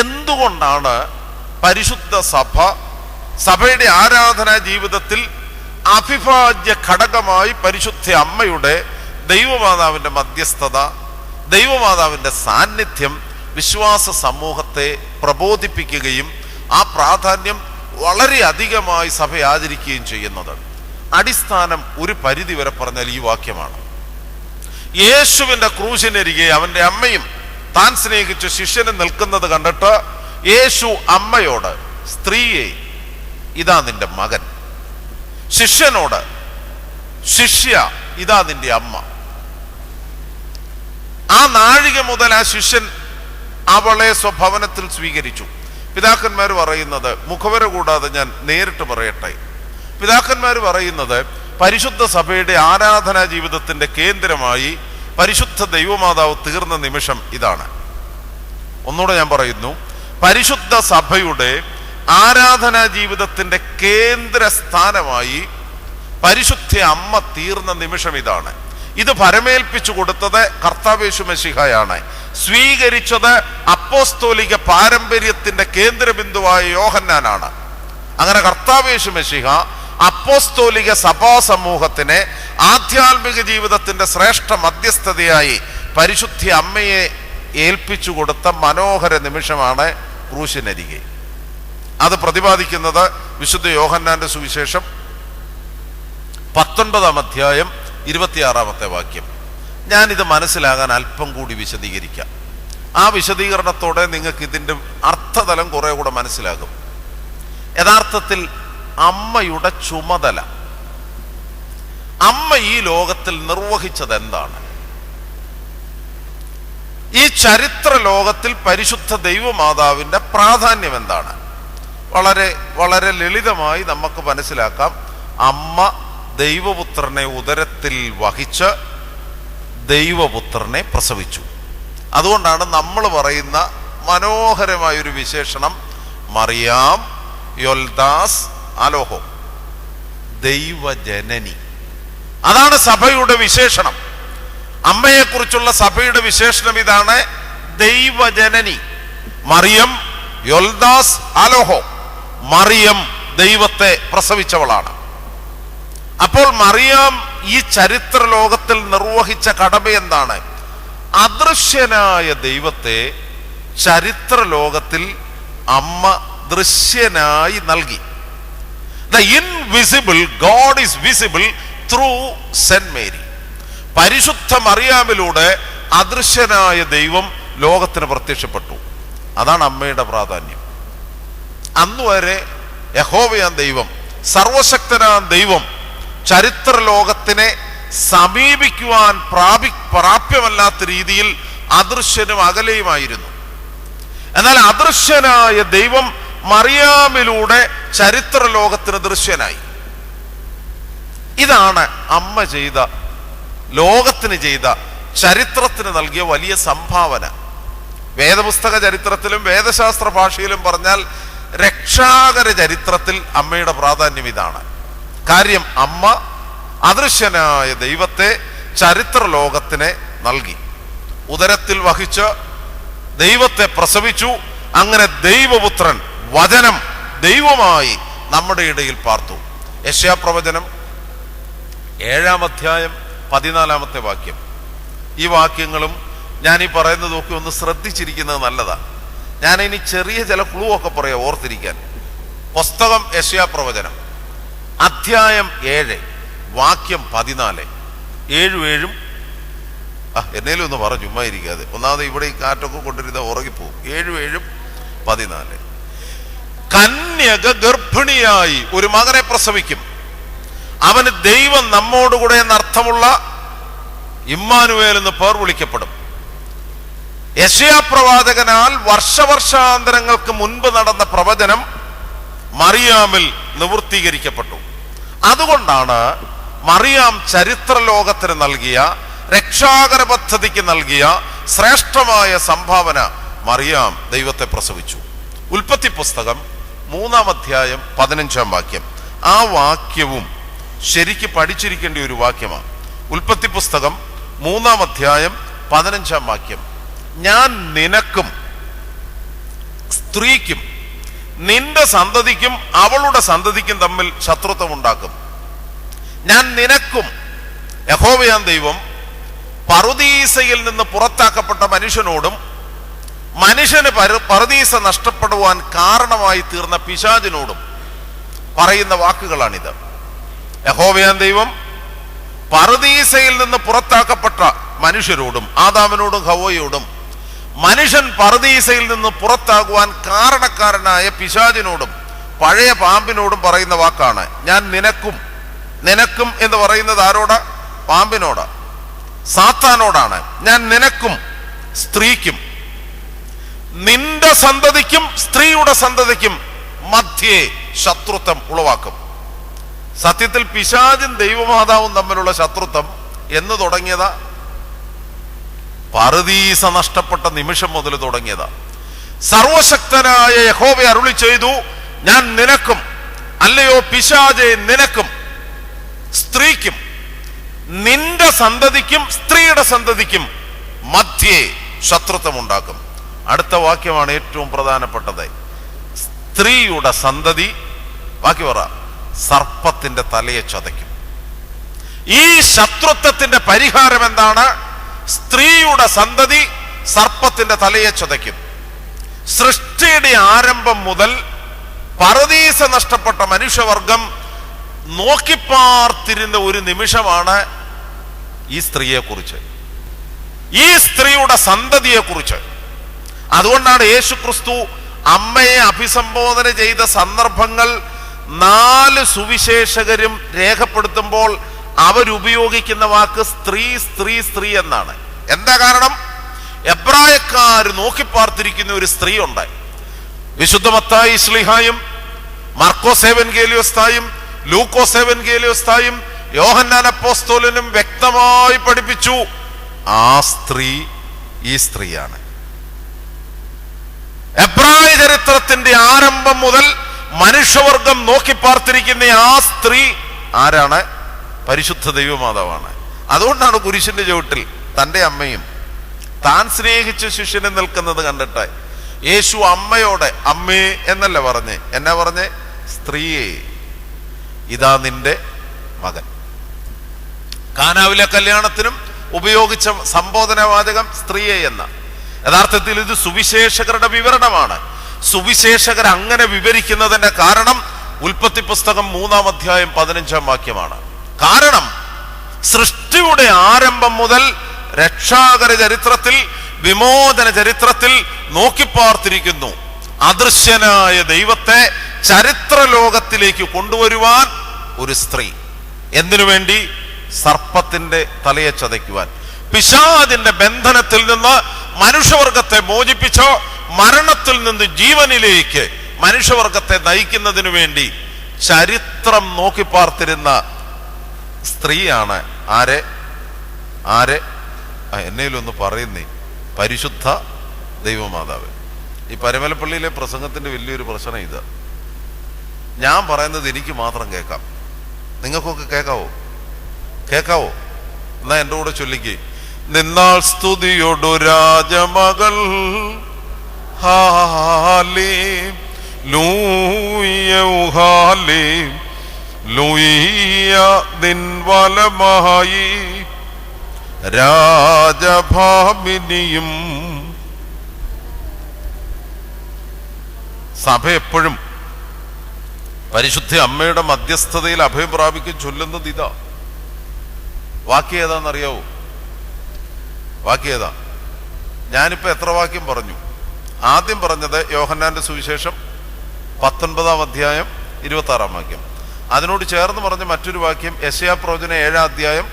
[SPEAKER 1] എന്തുകൊണ്ടാണ് പരിശുദ്ധ സഭയുടെ ആരാധനാ ജീവിതത്തിൽ അവിഭാജ്യ ഘടകമായി പരിശുദ്ധ അമ്മയുടെ, ദൈവമാതാവിന്റെ മധ്യസ്ഥത, ദൈവമാതാവിന്റെ സാന്നിധ്യം വിശ്വാസ സമൂഹത്തെ പ്രബോധിപ്പിക്കുകയും ആ പ്രാധാന്യം വളരെ അധികമായി സഭ ആചരിക്കുകയും ചെയ്യുന്നത്? അടിസ്ഥാനം ഒരു പരിധി വരെ പറഞ്ഞാൽ ഈ വാക്യമാണ്. യേശുവിന്റെ ക്രൂശിനരികെ അവന്റെ അമ്മയും താൻ സ്നേഹിച്ച ശിഷ്യനും നിൽക്കുന്നത് കണ്ടിട്ട് യേശു അമ്മയോട്, സ്ത്രീയെ, ഇതാ നിന്റെ മകൻ. ശിഷ്യനോട്, ശിഷ്യ, ഇതാ നിന്റെ അമ്മ. ആ നാഴിക മുതൽ ആ ശിഷ്യൻ അവളെ സ്വഭവനത്തിൽ സ്വീകരിച്ചു. പിതാക്കന്മാർ പറയുന്നത്, മുഖവര കൂടാതെ ഞാൻ നേരിട്ട് പറയട്ടെ, പിതാക്കന്മാർ പറയുന്നത് പരിശുദ്ധ സഭയുടെ ആരാധനാ ജീവിതത്തിന്റെ കേന്ദ്രമായി പരിശുദ്ധ ദൈവമാതാവ് തീർന്ന നിമിഷം ഇതാണ്. ഒന്നുകൂടെ ഞാൻ പറയുന്നു, പരിശുദ്ധ സഭയുടെ ആരാധനാ ജീവിതത്തിന്റെ കേന്ദ്ര സ്ഥാനമായി പരിശുദ്ധ അമ്മ തീർന്ന നിമിഷം ഇതാണ്. ഇത് ഭരമേൽപ്പിച്ചു കൊടുത്തത് കർത്താവേശു മെശിഹയാണ്. സ്വീകരിച്ചത് അപ്പോസ്തോലിക പാരമ്പര്യത്തിന്റെ കേന്ദ്രബിന്ദുവായ യോഹന്നാനാണ്. അങ്ങനെ കർത്താവേശു മെശിഹ അപ്പോസ്തോലിക സഭാ സമൂഹത്തിനെ ആധ്യാത്മിക ജീവിതത്തിന്റെ ശ്രേഷ്ഠ മധ്യസ്ഥതയായി പരിശുദ്ധ അമ്മയെ ഏൽപ്പിച്ചു കൊടുത്ത മനോഹര നിമിഷമാണ് ക്രൂശിനരികെ. അത് പ്രതിപാദിക്കുന്നത് വിശുദ്ധ യോഹന്നാന്റെ സുവിശേഷം 19-ാം അധ്യായം 26-ാമത്തെ വാക്യം. ഞാനിത് മനസ്സിലാകാൻ അല്പം കൂടി വിശദീകരിക്കാം. ആ വിശദീകരണത്തോടെ നിങ്ങൾക്ക് ഇതിൻ്റെ അർത്ഥതലം കുറെ കൂടെ മനസ്സിലാകും. യഥാർത്ഥത്തിൽ അമ്മയുടെ ചുമതല, അമ്മ ഈ ലോകത്തിൽ നിർവഹിച്ചത് എന്താണ്? ഈ ചരിത്ര ലോകത്തിൽ പരിശുദ്ധ ദൈവമാതാവിന്റെ പ്രാധാന്യം എന്താണ്? വളരെ വളരെ ലളിതമായി നമുക്ക് മനസ്സിലാക്കാം. അമ്മ ദൈവപുത്രനെ ഉദരത്തിൽ വഹിച്ച് ദൈവപുത്രനെ പ്രസവിച്ചു. അതുകൊണ്ടാണ് നമ്മൾ പറയുന്ന മനോഹരമായൊരു വിശേഷണം മറിയാം യൊൽദാസ് അലോഹോ, ദൈവജനനി. അതാണ് സഭയുടെ വിശേഷണം. അമ്മയെക്കുറിച്ചുള്ള സഭയുടെ വിശേഷണം ഇതാണ്, ദൈവജനനി. മറിയം യൊൽദാസ് അലോഹോ, മറിയം ദൈവത്തെ പ്രസവിച്ചവളാണ്. അപ്പോൾ മറിയാം ഈ ചരിത്ര ലോകത്തിൽ നിർവഹിച്ച കടമ എന്താണ്? അദൃശ്യനായ ദൈവത്തെ ചരിത്ര ലോകത്തിൽ അമ്മ ദൃശ്യനായി നൽകി. The invisible God is visible through Saint Mary. പരിശുദ്ധ മറിയാമിലൂടെ അദൃശ്യനായ ദൈവം ലോകത്തിന് പ്രത്യക്ഷപ്പെട്ടു. അതാണ് അമ്മയുടെ പ്രാധാന്യം. അന്നുവരെ യഹോവയാൻ ദൈവം, സർവശക്തനാൻ ദൈവം ചരിത്ര ലോകത്തിനെ സമീപിക്കുവാൻ പ്രാപ്യമല്ലാത്ത രീതിയിൽ അദൃശ്യനും അകലെയുമായിരുന്നു. എന്നാൽ അദൃശ്യനായ ദൈവം മറിയാമിലൂടെ ചരിത്ര ലോകത്തിന് ദൃശ്യനായി. ഇതാണ് അമ്മ ചെയ്ത, ലോകത്തിന് ചെയ്ത, ചരിത്രത്തിന് നൽകിയ വലിയ സംഭാവന. വേദപുസ്തക ചരിത്രത്തിലും വേദശാസ്ത്ര ഭാഷയിലും പറഞ്ഞാൽ രക്ഷാകര ചരിത്രത്തിൽ അമ്മയുടെ പ്രാധാന്യം ഇതാണ്. കാര്യം അമ്മ അദൃശ്യനായ ദൈവത്തെ ചരിത്ര ലോകത്തിന് നൽകി, ഉദരത്തിൽ വഹിച്ച് ദൈവത്തെ പ്രസവിച്ചു. അങ്ങനെ ദൈവപുത്രൻ, വചനം ദൈവമായി നമ്മുടെ ഇടയിൽ പാർത്തു. യെശയ്യാപ്രവചനം 7-ാം അധ്യായം 14-ാമത്തെ വാക്യം. ഈ വാക്യങ്ങളും ഞാൻ ഈ പറയുന്നതൊക്കെ ഒന്ന് ശ്രദ്ധിച്ചിരിക്കുന്നത് നല്ലതാണ്. ഞാൻ ഇനി ചെറിയ ചില ക്ലൂ ഒക്കെ പറയാം ഓർത്തിരിക്കാൻ. പുസ്തകം യെശയ്യാപ്രവചനം അധ്യായം 7 വാക്യം 14. 7 എന്നേലും ഒന്ന് പറ, ചുമ്മാ ഇരിക്കാതെ. ഒന്നാമത് ഇവിടെ ഈ കാറ്റൊക്കെ കൊണ്ടിരുന്ന ഉറങ്ങിപ്പോവും. 7 14. കന്യക ഗർഭിണിയായി ഒരു മകനെ പ്രസവിക്കും, അവന് ദൈവം നമ്മോടുകൂടെ എന്നർത്ഥമുള്ള ഇമ്മാനുവേൽ എന്ന് പേർ വിളിക്കപ്പെടും. യെശയ്യാ പ്രവാചകനാൽ വർഷവർഷാന്തരങ്ങൾക്ക് മുൻപ് നടന്ന പ്രവചനം മറിയാമിൽ നിവൃത്തീകരിക്കപ്പെട്ടു. അതുകൊണ്ടാണ് മറിയാം ചരിത്ര ലോകത്തിന് നൽകിയ, രക്ഷാകര പദ്ധതിക്ക് നൽകിയ ശ്രേഷ്ഠമായ സംഭാവന. മറിയാം ദൈവത്തെ പ്രസവിച്ചു. ഉൽപ്പത്തി പുസ്തകം 3-ാം അധ്യായം 15-ാം വാക്യം. ആ വാക്യവും ശരിക്ക് പഠിച്ചിരിക്കേണ്ട ഒരു വാക്യമാണ്. ഉൽപ്പത്തി പുസ്തകം 3-ാം അധ്യായം 15-ാം വാക്യം. ഞാൻ നിനക്കും സ്ത്രീക്കും നിന്റെ സന്തതിക്കും അവളുടെ സന്തതിക്കും തമ്മിൽ ശത്രുത്വം ഉണ്ടാക്കും. ഞാൻ നിനക്കും, യഹോവയാം ദൈവം പറുദീസയിൽ നിന്ന് പുറത്താക്കപ്പെട്ട മനുഷ്യനോടും മനുഷ്യന് പറുദീസ നഷ്ടപ്പെടുവാൻ കാരണമായി തീർന്ന പിശാചിനോടും പറയുന്ന വാക്കുകളാണിത്. യഹോവയാം ദൈവം പറുദീസയിൽ നിന്ന് പുറത്താക്കപ്പെട്ട മനുഷ്യരോടും, ആദാമിനോടും ഹവ്വയോടും, മനുഷ്യൻ പറുദീസയിൽ നിന്ന് പുറത്താകുവാൻ കാരണക്കാരനായ പിശാചിനോടും പഴയ പാമ്പിനോടും പറയുന്ന വാക്കാണ് ഞാൻ നിനക്കും. നിനക്കും എന്ന് പറയുന്നത് ആരോടാ? പാമ്പിനോടാ, സാത്താനോടാണ്. ഞാൻ നിനക്കും സ്ത്രീക്കും നിന്റെ സന്തതിക്കും സ്ത്രീയുടെ സന്തതിക്കും മധ്യേ ശത്രുത്വം ഉളവാക്കും. സത്യത്തിൽ പിശാചും ദൈവമാതാവും തമ്മിലുള്ള ശത്രുത്വം എന്ന് തുടങ്ങിയതാ? പറുദീസ നഷ്ടപ്പെട്ട നിമിഷം മുതൽ തുടങ്ങിയതാ. സർവശക്തനായ യഹോവ അരുളി ചെയ്തു, ഞാൻ നിനക്കും, അല്ലയോ പിശാചേ നിനക്കും സ്ത്രീക്കും നിന്റെ സന്തതിക്കും സ്ത്രീയുടെ സന്തതിക്കും മധ്യേ ശത്രുത്വം ഉണ്ടാക്കും. അടുത്ത വാക്യമാണ് ഏറ്റവും പ്രധാനപ്പെട്ടത്. സ്ത്രീയുടെ സന്തതി, ബാക്കി പറ, സർപ്പത്തിന്റെ തലയെ ചതയ്ക്കും. ഈ ശത്രുത്വത്തിന്റെ പരിഹാരം എന്താണ്? സ്ത്രീയുടെ സന്തതി സർപ്പത്തിന്റെ തലയെ ചതയ്ക്കും. സൃഷ്ടിയുടെ ആരംഭം മുതൽ പറുദീസ നഷ്ടപ്പെട്ട മനുഷ്യവർഗം നോക്കിപ്പാർത്തിരുന്ന ഒരു നിമിഷമാണ് ഈ സ്ത്രീയെ കുറിച്ച്, ഈ സ്ത്രീയുടെ സന്തതിയെ കുറിച്ച്. അതുകൊണ്ടാണ് യേശു ക്രിസ്തു അമ്മയെ അഭിസംബോധന ചെയ്ത സന്ദർഭങ്ങൾ 4 സുവിശേഷകരും രേഖപ്പെടുത്തുമ്പോൾ അവരുപയോഗിക്കുന്ന വാക്ക് സ്ത്രീ സ്ത്രീ സ്ത്രീ എന്നാണ്. എന്താ കാരണം? എബ്രായക്കാർ നോക്കിപ്പാർത്തിരിക്കുന്ന ഒരു സ്ത്രീ ഉണ്ട്. വിശുദ്ധ മത്തായി ശ്ലീഹായും മർക്കോസ് എവൻഗേലിയോസ്തായും ലൂക്കോസ് എവൻഗേലിയോസ്തായും യോഹന്നാൻ അപ്പോസ്തലനും വ്യക്തമായി പഠിപ്പിച്ചു, ആ സ്ത്രീ ഈ സ്ത്രീയാണ്. എബ്രായ ചരിത്രത്തിന്റെ ആരംഭം മുതൽ മനുഷ്യവർഗം നോക്കിപ്പാർത്തിരിക്കുന്ന ആ സ്ത്രീ ആരാണ്? പരിശുദ്ധ ദൈവമാതാവാണ്. അതുകൊണ്ടാണ് കുരിശിന്റെ ചുവട്ടിൽ തൻ്റെ അമ്മയും താൻ സ്നേഹിച്ച ശിഷ്യനെ നിൽക്കുന്നത് കണ്ടിട്ട് യേശു അമ്മയോടെ അമ്മേ എന്നല്ല പറഞ്ഞേ, എന്നാ പറഞ്ഞേ? സ്ത്രീയെ, ഇതാ നിന്റെ മകൻ. കാനാവിലെ കല്യാണത്തിനും ഉപയോഗിച്ച സംബോധനവാചകം സ്ത്രീയെ എന്ന. യഥാർത്ഥത്തിൽ ഇത് സുവിശേഷകരുടെ വിവരണമാണ്. സുവിശേഷകർ അങ്ങനെ വിവരിക്കുന്നതിന്റെ കാരണം ഉൽപ്പത്തി പുസ്തകം 3-ാം അധ്യായം 15-ാം വാക്യമാണ്. കാരണം സൃഷ്ടിയുടെ ആരംഭം മുതൽ രക്ഷാകര ചരിത്രത്തിൽ, വിമോചന ചരിത്രത്തിൽ നോക്കിപ്പാർത്തിരിക്കുന്നു അദൃശ്യനായ ദൈവത്തെ ചരിത്ര ലോകത്തിലേക്ക് കൊണ്ടുവരുവാൻ ഒരു സ്ത്രീ. എന്തിനു വേണ്ടി? സർപ്പത്തിന്റെ തലയെ ചതയ്ക്കുവാൻ. പിശാചിന്റെ ബന്ധനത്തിൽ നിന്ന് മനുഷ്യവർഗത്തെ മോചിപ്പിച്ചോ മരണത്തിൽ നിന്ന് ജീവനിലേക്ക് മനുഷ്യവർഗത്തെ നയിക്കുന്നതിനു വേണ്ടി ചരിത്രം നോക്കിപ്പാർത്തിരുന്ന സ്ത്രീയാണ് ആരെ? എന്നേലൊന്ന് പറയുന്നേ, പരിശുദ്ധ ദൈവമാതാവ്. ഈ പരമലപ്പള്ളിയിലെ പ്രസംഗത്തിന്റെ വലിയൊരു പ്രശ്നം ഇതാ. ഞാൻ പറയുന്നത് എനിക്ക് മാത്രം കേൾക്കാം, നിങ്ങൾക്കൊക്കെ കേൾക്കാവോ? എന്നാ എൻ്റെ കൂടെ ചൊല്ലിക്ക്. നിന്നാൾ സ്തുതിയൊടു രാജമകൾ ലൂയ നിൻ വലമായി രാജഭാമിനിയും. സഭ എപ്പോഴും പരിശുദ്ധ അമ്മയുടെ മധ്യസ്ഥതയിൽ അഭയം പ്രാപിക്കും ചൊല്ലുന്നത് ഇതാ. വാക്യം ഏതാണെന്നറിയാവോ? വാക്യം ഏതാ? ഞാനിപ്പോ എത്ര വാക്യം പറഞ്ഞു? ആദ്യം പറഞ്ഞത് യോഹന്നാന്റെ സുവിശേഷം 19-ാം അധ്യായം 26-ാം വാക്യം. അതിനോട് ചേർന്ന് പറഞ്ഞ മറ്റൊരു വാക്യം യെശയ്യാ പ്രവചനം 7-ാം അധ്യായം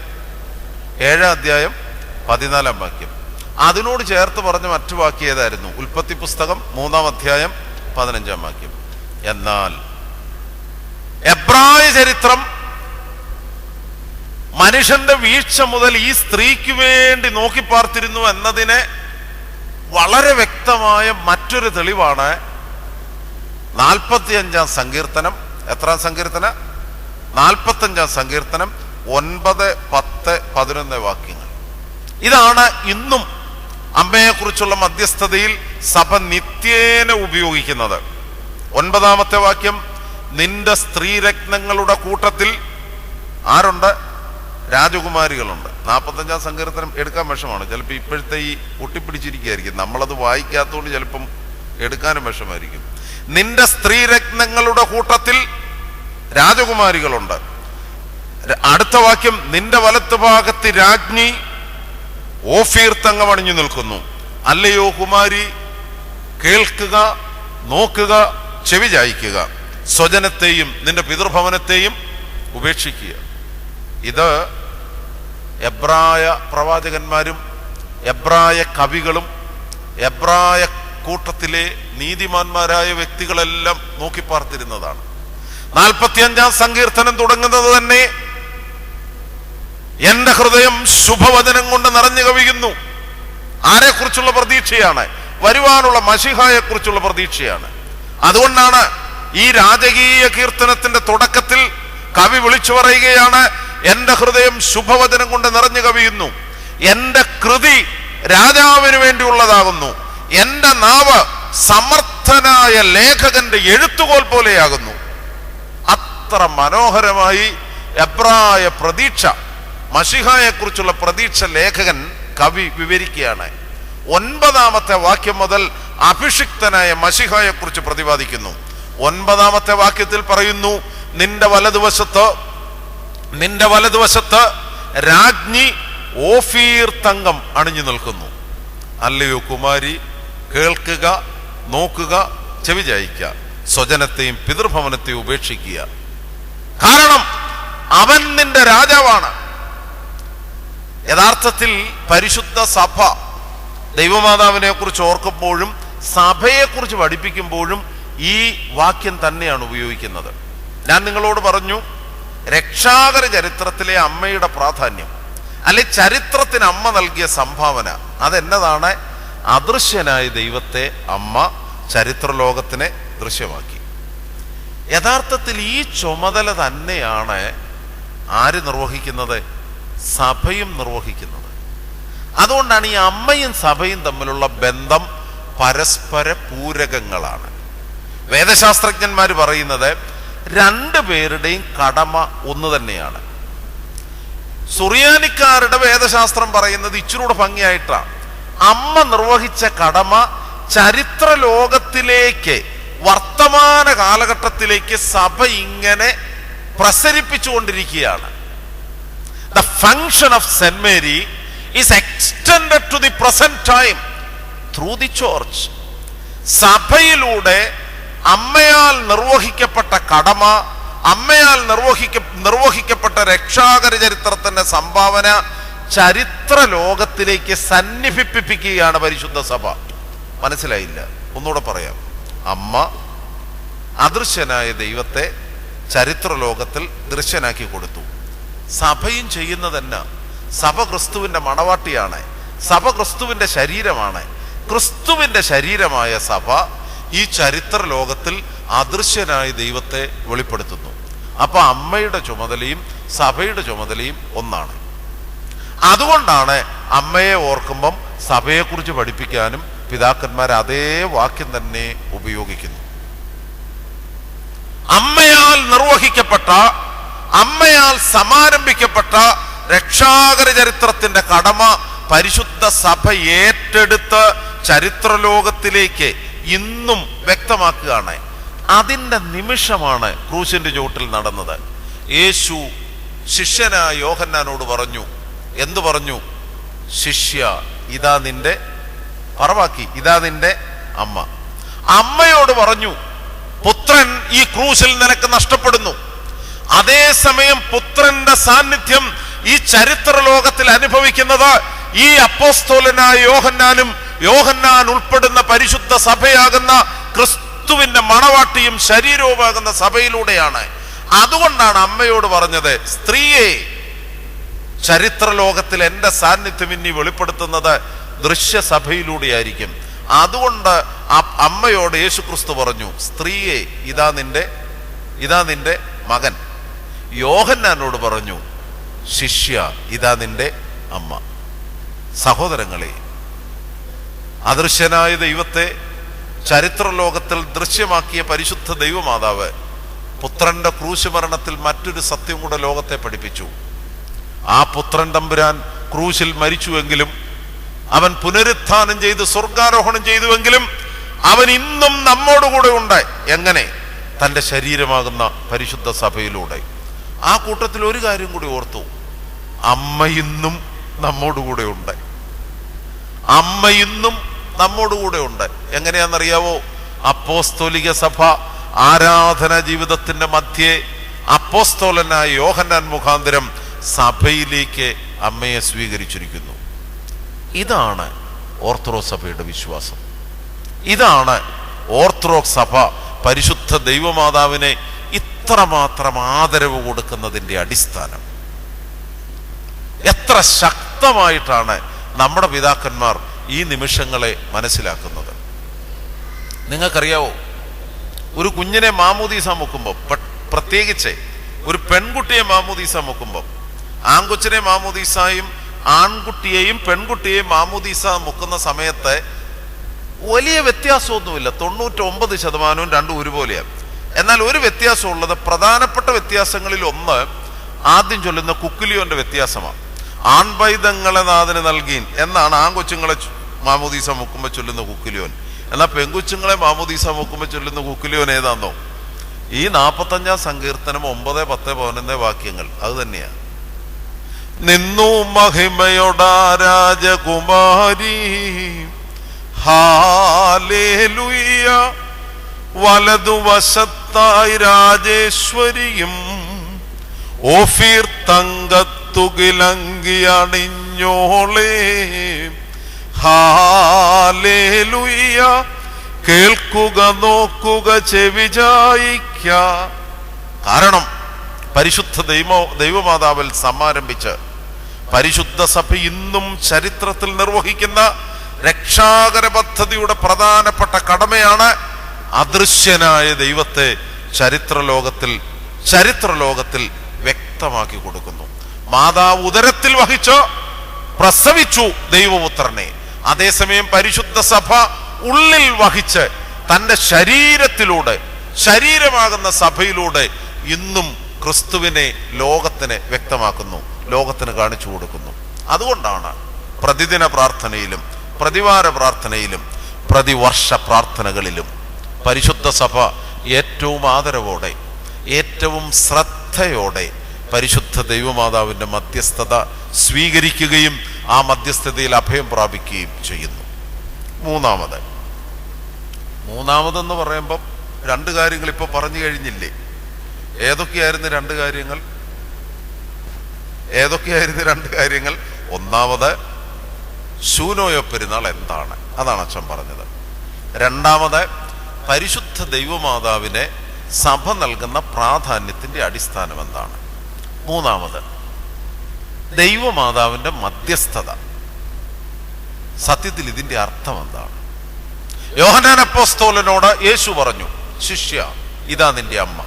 [SPEAKER 1] 14-ാം വാക്യം. അതിനോട് ചേർത്ത് പറഞ്ഞ മറ്റു വാക്യം ഏതായിരുന്നു? ഉൽപ്പത്തി പുസ്തകം 3-ാം അധ്യായം 15-ാം വാക്യം. എന്നാൽ എബ്രായ ചരിത്രം മനുഷ്യന്റെ വീഴ്ച മുതൽ ഈ സ്ത്രീക്ക് വേണ്ടി നോക്കി പാർത്തിരുന്നു എന്നതിന് വളരെ വ്യക്തമായ മറ്റൊരു തെളിവാണ് 45-ാം സങ്കീർത്തനം. എത്രാം സങ്കീർത്തന? 45-ാം സങ്കീർത്തനം 9, 10, 11 വാക്യങ്ങൾ. ഇതാണ് ഇന്നും അമ്മയെക്കുറിച്ചുള്ള മധ്യസ്ഥതയിൽ സഭ നിത്യേന ഉപയോഗിക്കുന്നത്. 9-ാമത്തെ വാക്യം, നിന്റെ സ്ത്രീരത്നങ്ങളുടെ കൂട്ടത്തിൽ ആരുണ്ട്? രാജകുമാരികളുണ്ട്. 45-ാം സങ്കീർത്തനം എടുക്കാൻ വിഷമാണ്. ചിലപ്പോൾ ഇപ്പോഴത്തെ ഈ ഒട്ടിപ്പിടിച്ചിരിക്കുകയായിരിക്കും, നമ്മളത് വായിക്കാത്തതുകൊണ്ട് ചിലപ്പം എടുക്കാനും വിഷമായിരിക്കും. നിന്റെ സ്ത്രീരത്നങ്ങളുടെ കൂട്ടത്തിൽ രാജകുമാരികളുണ്ട്. അടുത്ത വാക്യം, നിന്റെ വലത്ത് ഭാഗത്ത് രാജ്ഞി ഓഫീർ തങ്കമണിഞ്ഞു നിൽക്കുന്നു. അല്ലയോ കുമാരി, കേൾക്കുക, നോക്കുക, ചെവി ചായ്ക്കുക, സ്വജനത്തെയും നിന്റെ പിതൃഭവനത്തെയും ഉപേക്ഷിക്കുക. ഇത് എബ്രായ പ്രവാചകന്മാരും എബ്രായ കവികളും എബ്രായ കൂട്ടത്തിലെ നീതിമാന്മാരായ വ്യക്തികളെല്ലാം നോക്കിപ്പാർത്തിരുന്നതാണ്. 45-ാം സങ്കീർത്തനം തുടങ്ങുന്നത് തന്നെ എന്റെ ഹൃദയം ശുഭവചനം കൊണ്ട് നിറഞ്ഞു കവിയുന്നു. ആരെക്കുറിച്ചുള്ള പ്രതീക്ഷയാണ്? വരുവാനുള്ള മശിഹായെ കുറിച്ചുള്ള പ്രതീക്ഷയാണ്. അതുകൊണ്ടാണ് ഈ രാജകീയ കീർത്തനത്തിന്റെ തുടക്കത്തിൽ കവി വിളിച്ചു പറയുകയാണ്, എന്റെ ഹൃദയം ശുഭവചനം കൊണ്ട് നിറഞ്ഞു കവിയുന്നു, എന്റെ കൃതി രാജാവിന് വേണ്ടിയുള്ളതാകുന്നു, എന്റെ നാവ് സമർത്ഥനായ ലേഖകന്റെ എഴുത്തുകോൽ പോലെയാകുന്നു. അത്ര മനോഹരമായി എബ്രായ പ്രതീക്ഷ, മശിഹായെ കുറിച്ചുള്ള പ്രതീക്ഷ ലേഖകൻ കവി വിവരിക്കുകയാണ്. 9-ാമത്തെ വാക്യം മുതൽ അഭിഷിക്തനായ മശിഹായെ കുറിച്ച് പ്രതിപാദിക്കുന്നു. 9-ാമത്തെ വാക്യത്തിൽ പറയുന്നു, നിന്റെ വലതുവശത്ത് രാജ്ഞി ഓഫീർ തങ്കം അണിഞ്ഞു നിൽക്കുന്നു. അല്ലയോ കുമാരി, കേൾക്കുക, നോക്കുക, ചെവി ചായ്ക്കുക, സ്വജനത്തെയും പിതൃഭവനത്തെയും ഉപേക്ഷിക്കുക. കാരണം അവൻ നിന്റെ രാജാവാണ്. യഥാർത്ഥത്തിൽ പരിശുദ്ധ സഭ ദൈവമാതാവിനെ കുറിച്ച് ഓർക്കുമ്പോഴും സഭയെക്കുറിച്ച് പഠിപ്പിക്കുമ്പോഴും ഈ വാക്യം തന്നെയാണ് ഉപയോഗിക്കുന്നത്. ഞാൻ നിങ്ങളോട് പറഞ്ഞു, രക്ഷാകര ചരിത്രത്തിലെ അമ്മയുടെ പ്രാധാന്യം, അല്ലെ ചരിത്രത്തിന് അമ്മ നൽകിയ സംഭാവന, അതെന്നതാണ്? അദൃശ്യനായ ദൈവത്തെ അമ്മ ചരിത്രലോകത്തിനെ ദൃശ്യമാക്കി. യഥാർത്ഥത്തിൽ ഈ ചുമതല തന്നെയാണ് ആര് നിർവഹിക്കുന്നത്? സഭയും നിർവഹിക്കുന്നത്. അതുകൊണ്ടാണ് ഈ അമ്മയും സഭയും തമ്മിലുള്ള ബന്ധം പരസ്പര പൂരകങ്ങളാണ്. വേദശാസ്ത്രജ്ഞന്മാർ പറയുന്നത് രണ്ടുപേരുടെയും കടമ ഒന്ന് തന്നെയാണ്. സുറിയാനിക്കാരുടെ വേദശാസ്ത്രം പറയുന്നത് ഇച്ചിരൂടെ ഭംഗിയായിട്ടാണ്. അമ്മ നിർവഹിച്ച കടമ ചരിത്ര ലോകത്തിലേക്ക്, വർത്തമാന കാലഘട്ടത്തിലേക്ക് സഭ ഇങ്ങനെ പ്രസരിപ്പിച്ചുകൊണ്ടിരിക്കുകയാണ്. The function of St. Mary is extended to the present time through the church. സഭയിലൂടെ അമ്മയാൽ നിർവഹിക്കപ്പെട്ട കടമ, അമ്മയാൽ നിർവഹിക്കപ്പെട്ട രക്ഷാകര ചരിത്രത്തിന്റെ സംഭാവന ചരിത്ര ലോകത്തിലേക്ക് സന്നിധിപ്പിക്കുകയാണ് പരിശുദ്ധ സഭ. മനസ്സിലായില്ല? ഒന്നുകൂടെ പറയാം. അമ്മ അദൃശ്യനായ ദൈവത്തെ ചരിത്ര ലോകത്തിൽ ദൃശ്യനാക്കി കൊടുത്തു. സഭയും ചെയ്യുന്നതന്നെ. സഭ ക്രിസ്തുവിന്റെ മണവാട്ടിയാണ്. സഭ ക്രിസ്തുവിന്റെ ശരീരമാണ്. ക്രിസ്തുവിന്റെ ശരീരമായ സഭ ഈ ചരിത്ര ലോകത്തിൽ അദൃശ്യനായ ദൈവത്തെ വെളിപ്പെടുത്തുന്നു. അപ്പൊ അമ്മയുടെ ചുമതലയും സഭയുടെ ചുമതലയും ഒന്നാണ്. അതുകൊണ്ടാണ് അമ്മയെ ഓർക്കുമ്പം സഭയെക്കുറിച്ച് പഠിപ്പിക്കാനും പിതാക്കന്മാർ അതേ വാക്യം തന്നെ ഉപയോഗിക്കുന്നു. അമ്മയാൽ നിർവഹിക്കപ്പെട്ട, അമ്മയാൽ സമാരംഭിക്കപ്പെട്ട രക്ഷാകര ചരിത്രത്തിന്റെ കടമ പരിശുദ്ധ സഭ ഏറ്റെടുത്ത് ചരിത്രലോകത്തിലേക്ക് ഇന്നും വ്യക്തമാക്കുകയാണ്. അതിൻ്റെ നിമിഷമാണ് ക്രൂശിന്റെ ചുവട്ടിൽ നടന്നത്. യേശു ശിഷ്യനായ യോഹന്നാനോട് പറഞ്ഞു. എന്തു പറഞ്ഞു? ശിഷ്യ, ഇതാ നിന്റെ, പറവാക്കി, ഇതാ നിന്റെ അമ്മ. അമ്മയോട് പറഞ്ഞു, പുത്രൻ ഈ ക്രൂശിൽ നിനക്ക് നഷ്ടപ്പെടുന്നു. അതേസമയം പുത്രന്റെ സാന്നിധ്യം ഈ ചരിത്ര ലോകത്തിൽ അനുഭവിക്കുന്നത് ഈ അപ്പോസ്തലനായ യോഹന്നാനും യോഹന്നാൻ ഉൾപ്പെടുന്ന പരിശുദ്ധ സഭയാകുന്ന ക്രിസ്തുവിന്റെ മണവാട്ടിയും ശരീരവുമാകുന്ന സഭയിലൂടെയാണ്. അതുകൊണ്ടാണ് അമ്മയോട് പറഞ്ഞത്, സ്ത്രീയെ, ചരിത്രലോകത്തിൽ എൻ്റെ സാന്നിധ്യം ഇനി വെളിപ്പെടുത്തുന്നത് ദൃശ്യസഭയിലൂടെയായിരിക്കും. അതുകൊണ്ട് അമ്മയോട് യേശുക്രിസ്തു പറഞ്ഞു, സ്ത്രീയെ, ഇതാ നിന്റെ മകൻ. യോഹന്നാനോട് പറഞ്ഞു, ശിഷ്യ, ഇതാ നിന്റെ അമ്മ. സഹോദരങ്ങളെ, അദൃശ്യനായ ദൈവത്തെ ചരിത്രലോകത്തിൽ ദൃശ്യമാക്കിയ പരിശുദ്ധ ദൈവമാതാവ് പുത്രന്റെ ക്രൂശ് മരണത്തിൽ മറ്റൊരു സത്യം കൂടെ ലോകത്തെ പഠിപ്പിച്ചു. ആ പുത്രൻ തമ്പുരാൻ ക്രൂശിൽ മരിച്ചുവെങ്കിലും, അവൻ പുനരുത്ഥാനം ചെയ്ത് സ്വർഗാരോഹണം ചെയ്തുവെങ്കിലും, അവൻ ഇന്നും നമ്മോടുകൂടെ ഉണ്ട്. എങ്ങനെ? തൻ്റെ ശരീരമാകുന്ന പരിശുദ്ധ സഭയിലൂടെ. ആ കൂട്ടത്തിൽ ഒരു കാര്യം കൂടി ഓർത്തു, അമ്മ ഇന്നും നമ്മോടുകൂടെ ഉണ്ട്. അമ്മ ഇന്നും നമ്മോടുകൂടെ ഉണ്ട്. എങ്ങനെയാണെന്നറിയാവോ? അപ്പോസ്തോലിക സഭ ആരാധന ജീവിതത്തിന്റെ മധ്യേ അപ്പോസ്തോലനായ യോഹന്നാൻ മുഖാന്തരം സഭയിലേക്ക് അമ്മയെ സ്വീകരിച്ചിരിക്കുന്നു. ഇതാണ് ഓർത്തഡോക്സ് സഭയുടെ വിശ്വാസം. ഇതാണ് ഓർത്തഡോക്സ് സഭ പരിശുദ്ധ ദൈവമാതാവിനെ ഇത്രമാത്രം ആദരവ് കൊടുക്കുന്നതിൻ്റെ അടിസ്ഥാനം. എത്ര ശക്തമായിട്ടാണ് നമ്മുടെ പിതാക്കന്മാർ ഈ നിമിഷങ്ങളെ മനസ്സിലാക്കുന്നത്. നിങ്ങൾക്കറിയാവോ, ഒരു കുഞ്ഞിനെ മാമോദീസ മുക്കുമ്പോൾ, പ്രത്യേകിച്ച് ഒരു പെൺകുട്ടിയെ മാമോദീസ മുക്കുമ്പോൾ, ആൺകൊച്ചിനെ മാമോദീസായും ആൺകുട്ടിയെയും പെൺകുട്ടിയെയും മാമോദീസ മുക്കുന്ന സമയത്ത് വലിയ വ്യത്യാസമൊന്നുമില്ല. 99% രണ്ടും ഒരുപോലെയാണ്. എന്നാൽ ഒരു വ്യത്യാസമുള്ളത്, പ്രധാനപ്പെട്ട വ്യത്യാസങ്ങളിൽ ഒന്ന് ആദ്യം ചൊല്ലുന്ന കുക്കുലിയോന്റെ വ്യത്യാസമാണ്. ആൺപൈതങ്ങളെ നാഥന് നൽകീൻ എന്നാണ് ആൺകൊച്ചുങ്ങളെ മാമോദീസ മുക്കുമ്പോൾ ചൊല്ലുന്ന കുക്കുലിയോൻ. എന്നാൽ പെൺകൊച്ചുങ്ങളെ മാമോദീസ മുക്കുമ്പോൾ ചൊല്ലുന്ന കുക്കുലിയോൻ ഏതാന്നോ? ഈ 45-ാം സങ്കീർത്തനം 9, 10, 11 വാക്യങ്ങൾ അത് തന്നെയാണ്. നിന്നു മഹിമയോടാ രാജകുമാരി, ഹാലേലൂയ, വലതുവശത്തായി രാജേശ്വരിയും, ഓഫീർ തങ്കത്തുകിലങ്കിയണിഞ്ഞോളേ, ഹാലേലൂയ, കേൾക്കുക, നോക്കുക, ചെവിചായിക്ക. കാരണം പരിശുദ്ധ ദൈവമാതാവിൽ സമാരംഭിച്ച് പരിശുദ്ധ സഭ ഇന്നും ചരിത്രത്തിൽ നിർവഹിക്കുന്ന രക്ഷാകര പദ്ധതിയുടെ പ്രധാനപ്പെട്ട കടമയാണ് അദൃശ്യനായ ദൈവത്തെ ചരിത്രലോകത്തിൽ വ്യക്തമാക്കി കൊടുക്കുന്നു. മാതാവ് ഉദരത്തിൽ വഹിച്ച് പ്രസവിച്ചു ദൈവപുത്രനെ. അതേസമയം പരിശുദ്ധ സഭ ഉള്ളിൽ വഹിച്ച് തൻ്റെ ശരീരമാകുന്ന സഭയിലൂടെ ഇന്നും ക്രിസ്തുവിനെ ലോകത്തിന് വ്യക്തമാക്കുന്നു, ലോകത്തിന് കാണിച്ചു കൊടുക്കുന്നു. അതുകൊണ്ടാണ് പ്രതിദിന പ്രാർത്ഥനയിലും പ്രതിവാര പ്രാർത്ഥനയിലും പ്രതിവർഷ പ്രാർത്ഥനകളിലും പരിശുദ്ധ സഭ ഏറ്റവും ആദരവോടെ, ഏറ്റവും ശ്രദ്ധയോടെ പരിശുദ്ധ ദൈവമാതാവിൻ്റെ മധ്യസ്ഥത സ്വീകരിക്കുകയും ആ മധ്യസ്ഥതയിൽ അഭയം പ്രാപിക്കുകയും ചെയ്യുന്നു. മൂന്നാമതെന്ന് പറയുമ്പം 2 കാര്യങ്ങൾ ഇപ്പോൾ പറഞ്ഞു കഴിഞ്ഞില്ലേ? ഏതൊക്കെയായിരുന്നു 2 കാര്യങ്ങൾ? ഒന്നാമത്, ശൂനോയോ പെരുന്നാൾ എന്താണ്? അതാണ് അച്ഛൻ പറഞ്ഞത്. രണ്ടാമത്, പരിശുദ്ധ ദൈവമാതാവിനെ സഭ നൽകുന്ന പ്രാധാന്യത്തിന്റെ അടിസ്ഥാനം എന്താണ്? മൂന്നാമത്, ദൈവമാതാവിന്റെ മധ്യസ്ഥത. സത്യത്തിൽ ഇതിന്റെ അർത്ഥം എന്താണ്? യോഹന്നാൻ അപ്പോസ്തലനോട് യേശു പറഞ്ഞു, ശിഷ്യ, ഇതാ നിന്റെ അമ്മ.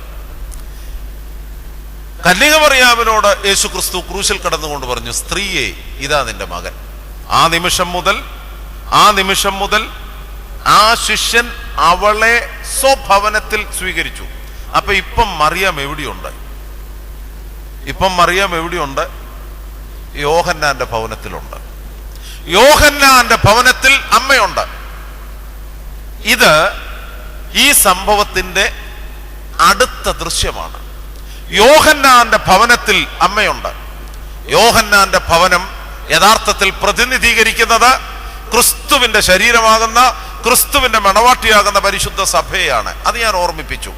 [SPEAKER 1] കന്യക മറിയാമിനോട് യേശു ക്രിസ്തു ക്രൂശിൽ കടന്നുകൊണ്ട് പറഞ്ഞു, സ്ത്രീയെ, ഇതാ നിന്റെ മകൻ. ആ നിമിഷം മുതൽ ആ ശിഷ്യൻ അവളെ സ്വഭവനത്തിൽ സ്വീകരിച്ചു. അപ്പൊ ഇപ്പം മറിയാം എവിടെയുണ്ട്? യോഹന്നാന്റെ ഭവനത്തിലുണ്ട്. യോഹന്നാന്റെ ഭവനത്തിൽ അമ്മയുണ്ട്. ഇത് ഈ സംഭവത്തിന്റെ അടുത്ത ദൃശ്യമാണ്. യോഹന്നാന്റെ ഭവനത്തിൽ അമ്മയുണ്ട്. യോഹന്നാന്റെ ഭവനം യഥാർത്ഥത്തിൽ പ്രതിനിധീകരിക്കുന്നത് ക്രിസ്തുവിന്റെ ശരീരമാകുന്ന, ക്രിസ്തുവിന്റെ മണവാട്ടിയാകുന്ന പരിശുദ്ധ സഭയാണ്. അത് ഞാൻ ഓർമ്മിപ്പിച്ചു.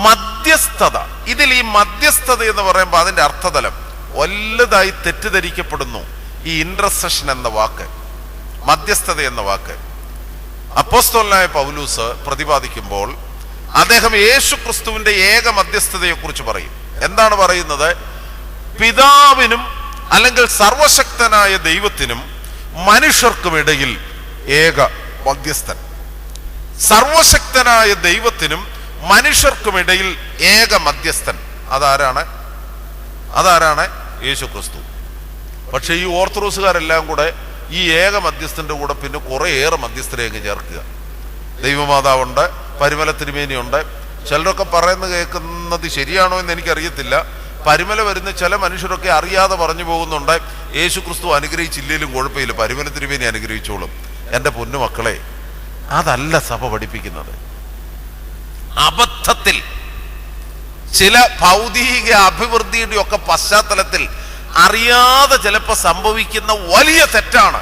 [SPEAKER 1] മധ്യസ്ഥത, ഇതിൽ ഈ മധ്യസ്ഥത എന്ന് പറയുമ്പോൾ അതിന്റെ അർത്ഥതലം വലുതായി തെറ്റിദ്ധരിക്കപ്പെടുന്നു. ഈ ഇന്റർസെഷൻ എന്ന വാക്ക്, മധ്യസ്ഥത എന്ന വാക്ക് അപ്പോസ്തലനായ പൗലൂസ് പ്രതിപാദിക്കുമ്പോൾ അദ്ദേഹം യേശു ക്രിസ്തുവിന്റെ ഏക മധ്യസ്ഥതയെ കുറിച്ച് പറയും. എന്താണ് പറയുന്നത്? പിതാവിനും അല്ലെങ്കിൽ സർവശക്തനായ ദൈവത്തിനും മനുഷ്യർക്കുമിടയിൽ ഏക മധ്യസ്ഥൻ. സർവശക്തനായ ദൈവത്തിനും മനുഷ്യർക്കുമിടയിൽ ഏക മധ്യസ്ഥൻ. അതാരാണ്? യേശു ക്രിസ്തു. പക്ഷെ ഈ ഓർത്തഡോക്സുകാരെല്ലാം കൂടെ ഈ ഏക മധ്യസ്ഥന്റെ കൂടെ പിന്നെ കുറേയേറെ മധ്യസ്ഥരെ അങ്ങ് ചേർക്കുക. ദൈവമാതാവുണ്ട്, പരിമല തിരുമേനിയുണ്ട്. ചിലരൊക്കെ പറയുന്നത് കേൾക്കുന്നത് ശരിയാണോ എന്ന് എനിക്കറിയത്തില്ല. പരിമല വരുന്ന ചില മനുഷ്യരൊക്കെ അറിയാതെ പറഞ്ഞു പോകുന്നുണ്ട്, യേശു ക്രിസ്തു അനുഗ്രഹിച്ചില്ലേലും കുഴപ്പമില്ല, പരിമല തിരുമേനി അനുഗ്രഹിച്ചോളും. എൻ്റെ പൊന്നുമക്കളെ, അതല്ല സഭ പഠിപ്പിക്കുന്നത്. അബദ്ധത്തിൽ ചില ഭൗതിക അഭിവൃദ്ധിയുടെ ഒക്കെ പശ്ചാത്തലത്തിൽ അറിയാതെ ചിലപ്പോൾ സംഭവിക്കുന്ന വലിയ തെറ്റാണ്.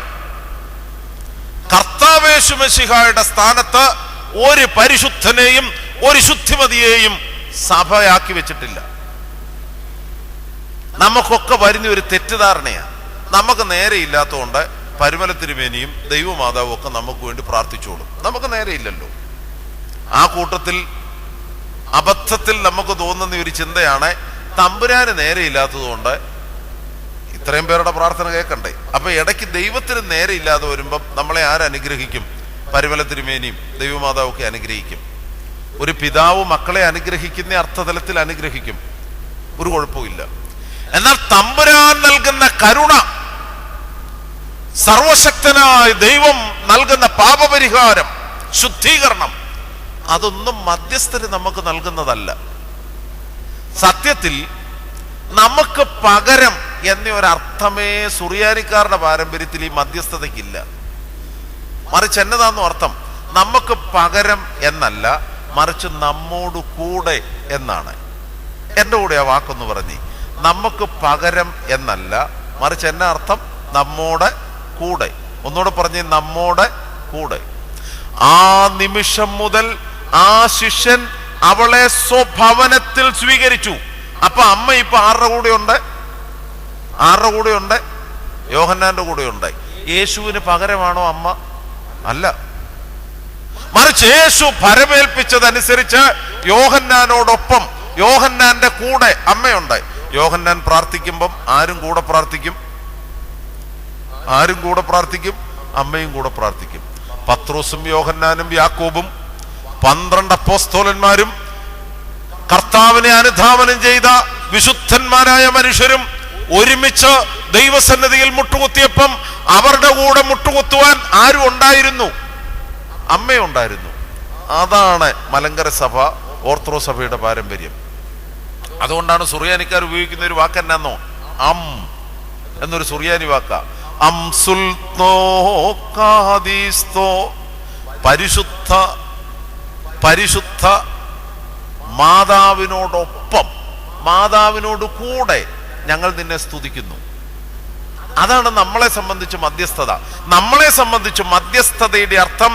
[SPEAKER 1] കർത്താവേശു മെശിഹായുടെ സ്ഥാനത്ത് ഒരു പരിശുദ്ധനെയും ഒരു ശുദ്ധിമതിയെയും സഭയാക്കി വെച്ചിട്ടില്ല. നമുക്കൊക്കെ വരുന്ന ഒരു തെറ്റിദ്ധാരണയാണ്. നമുക്ക് നേരെ ഇല്ലാത്തതുകൊണ്ട് പരിമല തിരുമേനിയും ദൈവമാതാവും ഒക്കെ നമുക്ക് വേണ്ടി പ്രാർത്ഥിച്ചോളും. നമുക്ക് നേരെയില്ലല്ലോ. ആ കൂട്ടത്തിൽ അബദ്ധത്തിൽ നമുക്ക് തോന്നുന്ന ഒരു ചിന്തയാണ്, തമ്പുരാന് നേരെയില്ലാത്തതുകൊണ്ട് ഇത്രയും പേരുടെ പ്രാർത്ഥന കേൾക്കണ്ടേ. അപ്പൊ ഇടയ്ക്ക് ദൈവത്തിന് നേരെ ഇല്ലാതെ വരുമ്പം നമ്മളെ ആരനുഗ്രഹിക്കും? പരിമല തിരുമേനിയും ദൈവമാതാവും ഒക്കെ അനുഗ്രഹിക്കും. ഒരു പിതാവ് മക്കളെ അനുഗ്രഹിക്കുന്ന അർത്ഥതലത്തിൽ അനുഗ്രഹിക്കും, ഒരു കുഴപ്പമില്ല. എന്നാൽ തമ്പുരാൻ നൽകുന്ന കരുണ, സർവശക്തനായ ദൈവം നൽകുന്ന പാപപരിഹാരം, ശുദ്ധീകരണം, അതൊന്നും മധ്യസ്ഥര് നമുക്ക് നൽകുന്നതല്ല. സത്യത്തിൽ നമുക്ക് പകരം എന്നൊരർത്ഥമേ സുറിയാനിക്കാരുടെ പാരമ്പര്യത്തിൽ ഈ മധ്യസ്ഥതയ്ക്കില്ല. മറിച്ച് എന്നതാന്ന് അർത്ഥം? നമുക്ക് പകരം എന്നല്ല, മറിച്ച് നമ്മോട് കൂടെ എന്നാണ്. എൻ്റെ കൂടെ ആ വാക്കൊന്ന് പറഞ്ഞ്, നമുക്ക് പകരം എന്നല്ല, മറിച്ച് എന്നാ അർത്ഥം? നമ്മോടെ കൂടെ. ഒന്നുകൂടെ പറഞ്ഞ്, നമ്മോടെ കൂടെ. ആ നിമിഷം മുതൽ ആ ശിഷ്യൻ അവളെ സ്വഭവനത്തിൽ സ്വീകരിച്ചു. അപ്പൊ അമ്മ ഇപ്പൊ ആരുടെ കൂടെ ഉണ്ട്? യോഹന്നാന്റെ കൂടെ ഉണ്ട്. യേശുവിന് പകരമാണോ അമ്മ? അല്ല, മറിച്ച് യേശു ഭരമേൽപ്പിച്ചതനുസരിച്ച് യോഹന്നാനോടൊപ്പം, യോഹന്നാന്റെ കൂടെ അമ്മയുണ്ട്. യോഹന്നാൻ പ്രാർത്ഥിക്കുമ്പം ആരും കൂടെ പ്രാർത്ഥിക്കും? അമ്മയും കൂടെ പ്രാർത്ഥിക്കും. പത്രോസും യോഹന്നാനും യാക്കോബും 12 അപ്പോസ്തലന്മാരും കർത്താവിനെ അനുധാവനം ചെയ്ത വിശുദ്ധന്മാരായ മനുഷ്യരും ഒരുമിച്ച് ദൈവസന്നിധിയിൽ മുട്ടുകുത്തിയപ്പം അവരുടെ കൂടെ മുട്ടുകുത്തുവാൻ ആരും ഉണ്ടായിരുന്നു? അമ്മയുണ്ടായിരുന്നു. അതാണ് മലങ്കര സഭ, ഓർത്തഡോക്സ് സഭയുടെ പാരമ്പര്യം. അതുകൊണ്ടാണ് സുറിയാനിക്കാർ ഉപയോഗിക്കുന്ന ഒരു വാക്ക് എന്നാന്നോ? അം എന്നൊരു സുറിയാനി വാക്ക. പരിശുദ്ധ മാതാവിനോടൊപ്പം, മാതാവിനോട് കൂടെ ഞങ്ങൾ നിന്നെ സ്തുതിക്കുന്നു. അതാണ് നമ്മളെ സംബന്ധിച്ച് മധ്യസ്ഥത. നമ്മളെ സംബന്ധിച്ച് മധ്യസ്ഥതയുടെ അർത്ഥം,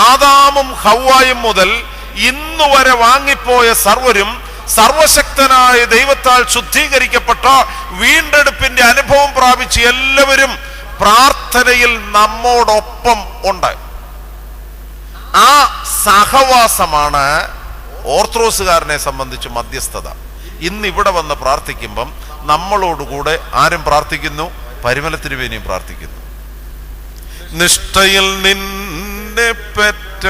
[SPEAKER 1] ആദാമും ഹവ്വായും മുതൽ ഇന്നു വരെ വാങ്ങിപ്പോയ സർവരും സർവശക്തനായ ദൈവത്താൽ ശുദ്ധീകരിക്കപ്പെട്ട വീണ്ടെടുപ്പിന്റെ അനുഭവം പ്രാപിച്ച് എല്ലാവരും പ്രാർത്ഥനയിൽ നമ്മോടൊപ്പം ഉണ്ട്. ആ സഹവാസമാണ് ഓർത്തഡോക്സുകാരനെ സംബന്ധിച്ച് മധ്യസ്ഥത. ഇന്ന് ഇവിടെ വന്ന് പ്രാർത്ഥിക്കുമ്പം നമ്മളോടുകൂടെ ആരും പ്രാർത്ഥിക്കുന്നു? പരിമല തിരുമേനിയും പ്രാർത്ഥിക്കുന്നു. നിഷ്ഠയിൽ നിന്നെ പെറ്റ,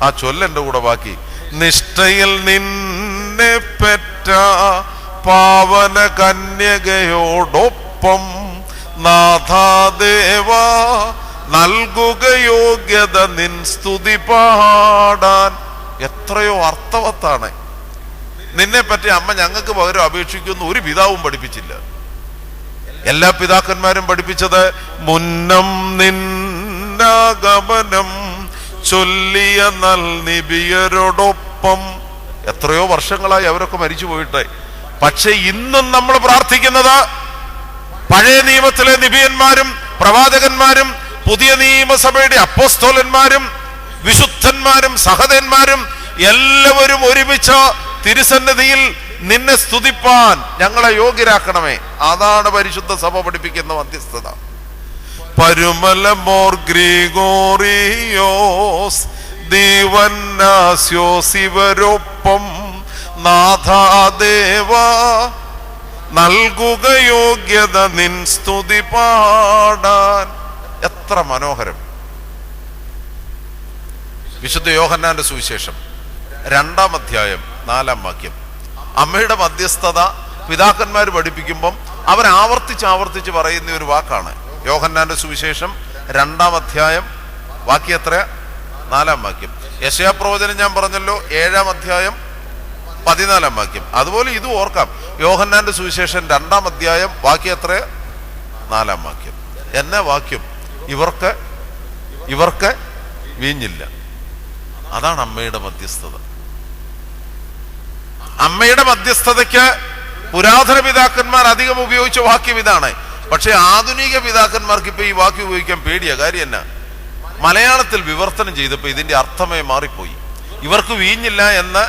[SPEAKER 1] ആ ചൊല്ലെന്റെ കൂടെ ബാക്കി, നിഷ്ഠയിൽ നിന്നെ പെറ്റ പാവന കന്യകയോടൊപ്പം നാഥാദേവ നൽകുക യോഗ്യത നിൻ സ്തുതി പാടാൻ. എത്രയോ അർത്ഥവത്താണ്. നിന്നെ പറ്റി അമ്മ ഞങ്ങൾക്ക് പകരം അപേക്ഷിക്കുന്നു ഒരു പിതാവും പഠിപ്പിച്ചില്ല. എല്ലാ പിതാക്കന്മാരും പഠിപ്പിച്ചത് മുന്നം നിന്നാഗമനം ചൊല്ലിയ നൽനിബിയരോടൊപ്പം. എത്രയോ വർഷങ്ങളായി അവരൊക്കെ മരിച്ചു പോയിട്ടെ. പക്ഷെ ഇന്നും നമ്മൾ പ്രാർത്ഥിക്കുന്നത് പഴയ നിയമത്തിലെ നിബിയന്മാരും പ്രവാചകന്മാരും പുതിയ നിയമസഭയുടെ അപ്പോസ്തലന്മാരും വിശുദ്ധന്മാരും സഹദന്മാരും എല്ലാവരും ഒരുമിച്ച് തിരുസന്നിധിയിൽ നിന്നെ സ്തുതിപ്പാൻ ഞങ്ങളെ യോഗ്യരാക്കണമേ. അതാണ് പരിശുദ്ധ സഭ പഠിപ്പിക്കുന്ന മധ്യസ്ഥത. പരുമലമോർ ഗ്രിഗോറിയോസ് ദീവന്നാസ്യോസ് ഇവരൊപ്പം നാഥാദേവ നൽകുക യോഗ്യത നിൻ സ്തുതി പാടാൻ. എത്ര മനോഹരം! വിശുദ്ധ യോഹന്നാന്റെ സുവിശേഷം 2-ാം അധ്യായം 4-ാം വാക്യം. അമ്മയുടെ മധ്യസ്ഥത പിതാക്കന്മാർ പഠിപ്പിക്കുമ്പം അവർ ആവർത്തിച്ച് പറയുന്ന ഒരു വാക്കാണ്. യോഹന്നാന്റെ സുവിശേഷം 2-ാം അധ്യായം വാക്യം എത്ര? 4-ാം വാക്യം. യെശയ്യാ പ്രവചനം ഞാൻ പറഞ്ഞല്ലോ, 7-ാം അധ്യായം 14-ാം വാക്യം. അതുപോലെ ഇത് ഓർക്കാം. യോഹന്നാന്റെ സുവിശേഷം 2-ാം അധ്യായം വാക്യം എത്ര? 4-ാം വാക്യം. എന്നെ വാക്യം ഇവർക്ക് വീഞ്ഞില്ല. അതാണ് അമ്മയുടെ മധ്യസ്ഥത. അമ്മയുടെ മധ്യസ്ഥതയ്ക്ക് പുരാതന പിതാക്കന്മാർ അധികം ഉപയോഗിച്ച വാക്യം ഇതാണ്. പക്ഷെ ആധുനിക പിതാക്കന്മാർക്ക് ഇപ്പൊ ഈ വാക്യം ഉപയോഗിക്കാൻ പേടിയ കാര്യം എന്നാ? മലയാളത്തിൽ വിവർത്തനം ചെയ്തപ്പോ ഇതിന്റെ അർത്ഥമേ മാറിപ്പോയി. ഇവർക്ക് വീഞ്ഞില്ല എന്ന്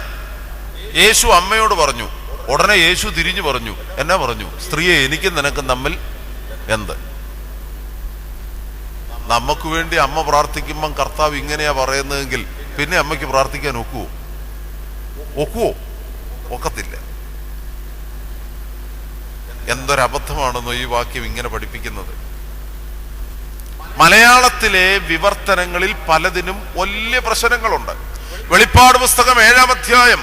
[SPEAKER 1] യേശു അമ്മയോട് പറഞ്ഞു. ഉടനെ യേശു തിരിഞ്ഞു പറഞ്ഞു. എന്നാ പറഞ്ഞു? സ്ത്രീയെ, എനിക്കും നിനക്കും തമ്മിൽ എന്ത്? നമുക്ക് വേണ്ടി അമ്മ പ്രാർത്ഥിക്കുമ്പം കർത്താവ് ഇങ്ങനെയാ പറയുന്നതെങ്കിൽ പിന്നെ അമ്മയ്ക്ക് പ്രാർത്ഥിക്കാൻ ഒക്കുവോ? ഒക്കത്തില്ല. എന്തൊരബദ്ധമാണെന്നോ ഈ വാക്യം ഇങ്ങനെ പഠിപ്പിക്കുന്നത്. മലയാളത്തിലെ വിവർത്തനങ്ങളിൽ പലതിനും വലിയ പ്രശ്നങ്ങളുണ്ട്. വെളിപ്പാട് പുസ്തകം 7-ാം അധ്യായം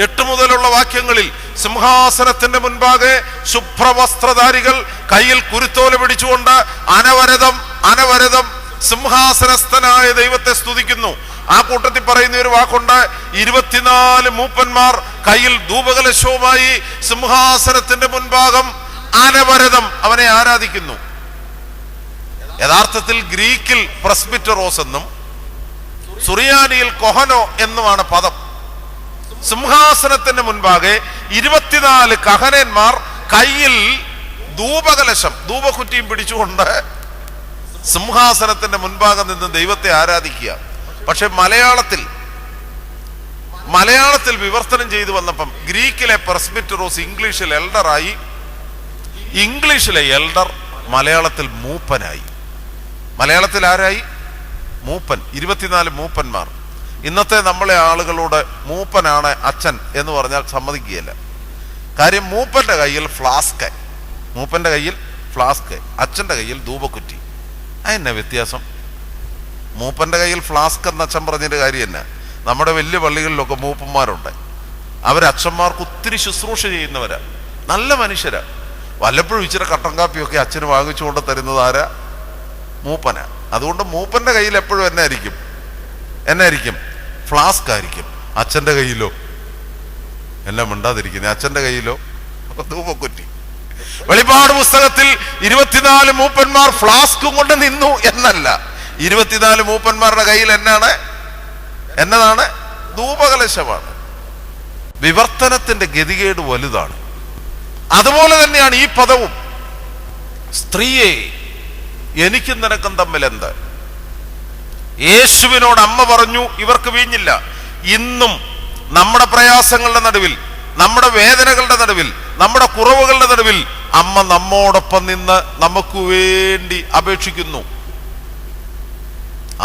[SPEAKER 1] 8 മുതലുള്ള വാക്യങ്ങളിൽ സിംഹാസനത്തിന്റെ മുൻപാകെ ശുഭ്രവസ്ത്രധാരികൾ കയ്യിൽ കുരുത്തോല പിടിച്ചുകൊണ്ട് അനവരതം സിംഹാസനസ്ഥനായ ദൈവത്തെ സ്തുതിക്കുന്നു. ആ കൂട്ടത്തിൽ പറയുന്ന ഒരു വാക്കുണ്ട്, 24 മൂപ്പന്മാർ കയ്യിൽ ധൂപകലശവുമായി സിംഹാസനത്തിന്റെ മുൻഭാഗം അനവരതം അവനെ ആരാധിക്കുന്നു. യഥാർത്ഥത്തിൽ ഗ്രീക്കിൽ പ്രസ്ബിറ്ററോസ് എന്നും സുറിയാനിയിൽ കൊഹനോ എന്നുമാണ് പദം. സിംഹാസനത്തിന്റെ മുൻപാകെ 24 കഹനന്മാർ കയ്യിൽ ധൂപകുറ്റിയും പിടിച്ചുകൊണ്ട് സിംഹാസനത്തിന്റെ മുൻഭാഗം നിന്ന് ദൈവത്തെ ആരാധിക്കുക. പക്ഷെ മലയാളത്തിൽ വിവർത്തനം ചെയ്തു വന്നപ്പം ഗ്രീക്കിലെ പ്രസ്ബിറ്ററോസ് ഇംഗ്ലീഷിൽ എൽഡറായി, ഇംഗ്ലീഷിലെ എൽഡർ മലയാളത്തിൽ മൂപ്പനായി. മലയാളത്തിൽ ആരായി? മൂപ്പൻ. 24 മൂപ്പന്മാർ. ഇന്നത്തെ നമ്മളെ ആളുകളോട് മൂപ്പനാണ് അച്ഛൻ എന്ന് പറഞ്ഞാൽ സമ്മതിക്കുകയില്ല. കാര്യം മൂപ്പന്റെ കയ്യിൽ ഫ്ലാസ്ക്, അച്ഛന്റെ കയ്യിൽ ധൂപക്കുറ്റി. അതെന്നാ വ്യത്യാസം? മൂപ്പന്റെ കയ്യിൽ ഫ്ലാസ്ക് എന്ന അച്ഛൻ പറഞ്ഞതിന്റെ കാര്യം എന്നാ? നമ്മുടെ വലിയ പള്ളികളിലൊക്കെ മൂപ്പന്മാരുണ്ട്. അവരച്ഛന്മാർക്ക് ഒത്തിരി ശുശ്രൂഷ ചെയ്യുന്നവരാ, നല്ല മനുഷ്യരാ. വല്ലപ്പോഴും ഇച്ചിരി കട്ടൻ കാപ്പിയൊക്കെ അച്ഛന് വാങ്ങിച്ചുകൊണ്ട് തരുന്നത് ആരാ? മൂപ്പനാ. അതുകൊണ്ട് മൂപ്പന്റെ കയ്യിൽ എപ്പോഴും എന്നായിരിക്കും? ഫ്ലാസ്ക് ആയിരിക്കും. അച്ഛന്റെ കയ്യിലോ? എല്ലാം മിണ്ടാതിരിക്കുന്നത്. അച്ഛന്റെ കയ്യിലോ? ധൂപക്കുറ്റി. വെളിപ്പാട് പുസ്തകത്തിൽ 24 മൂപ്പന്മാർ ഫ്ലാസ്കും കൊണ്ട് നിന്നു എന്നല്ല, 24 മൂപ്പന്മാരുടെ കയ്യിൽ എന്നതാണ്? ധൂപകലശമാണ്. വിവർത്തനത്തിന്റെ ഗതികേട് വലുതാണ്. അതുപോലെ തന്നെയാണ് ഈ പദവും. സ്ത്രീയെ, എനിക്കും നിനക്കും തമ്മിൽ എന്ത്? യേശുവിനോട് അമ്മ പറഞ്ഞു ഇവർക്ക് വീഞ്ഞില്ല. ഇന്നും നമ്മുടെ പ്രയാസങ്ങളുടെ നടുവിൽ, നമ്മുടെ വേദനകളുടെ നടുവിൽ, നമ്മുടെ കുറവുകളുടെ നടുവിൽ അമ്മ നമ്മോടൊപ്പം നിന്ന് നമുക്ക് വേണ്ടി അപേക്ഷിക്കുന്നു.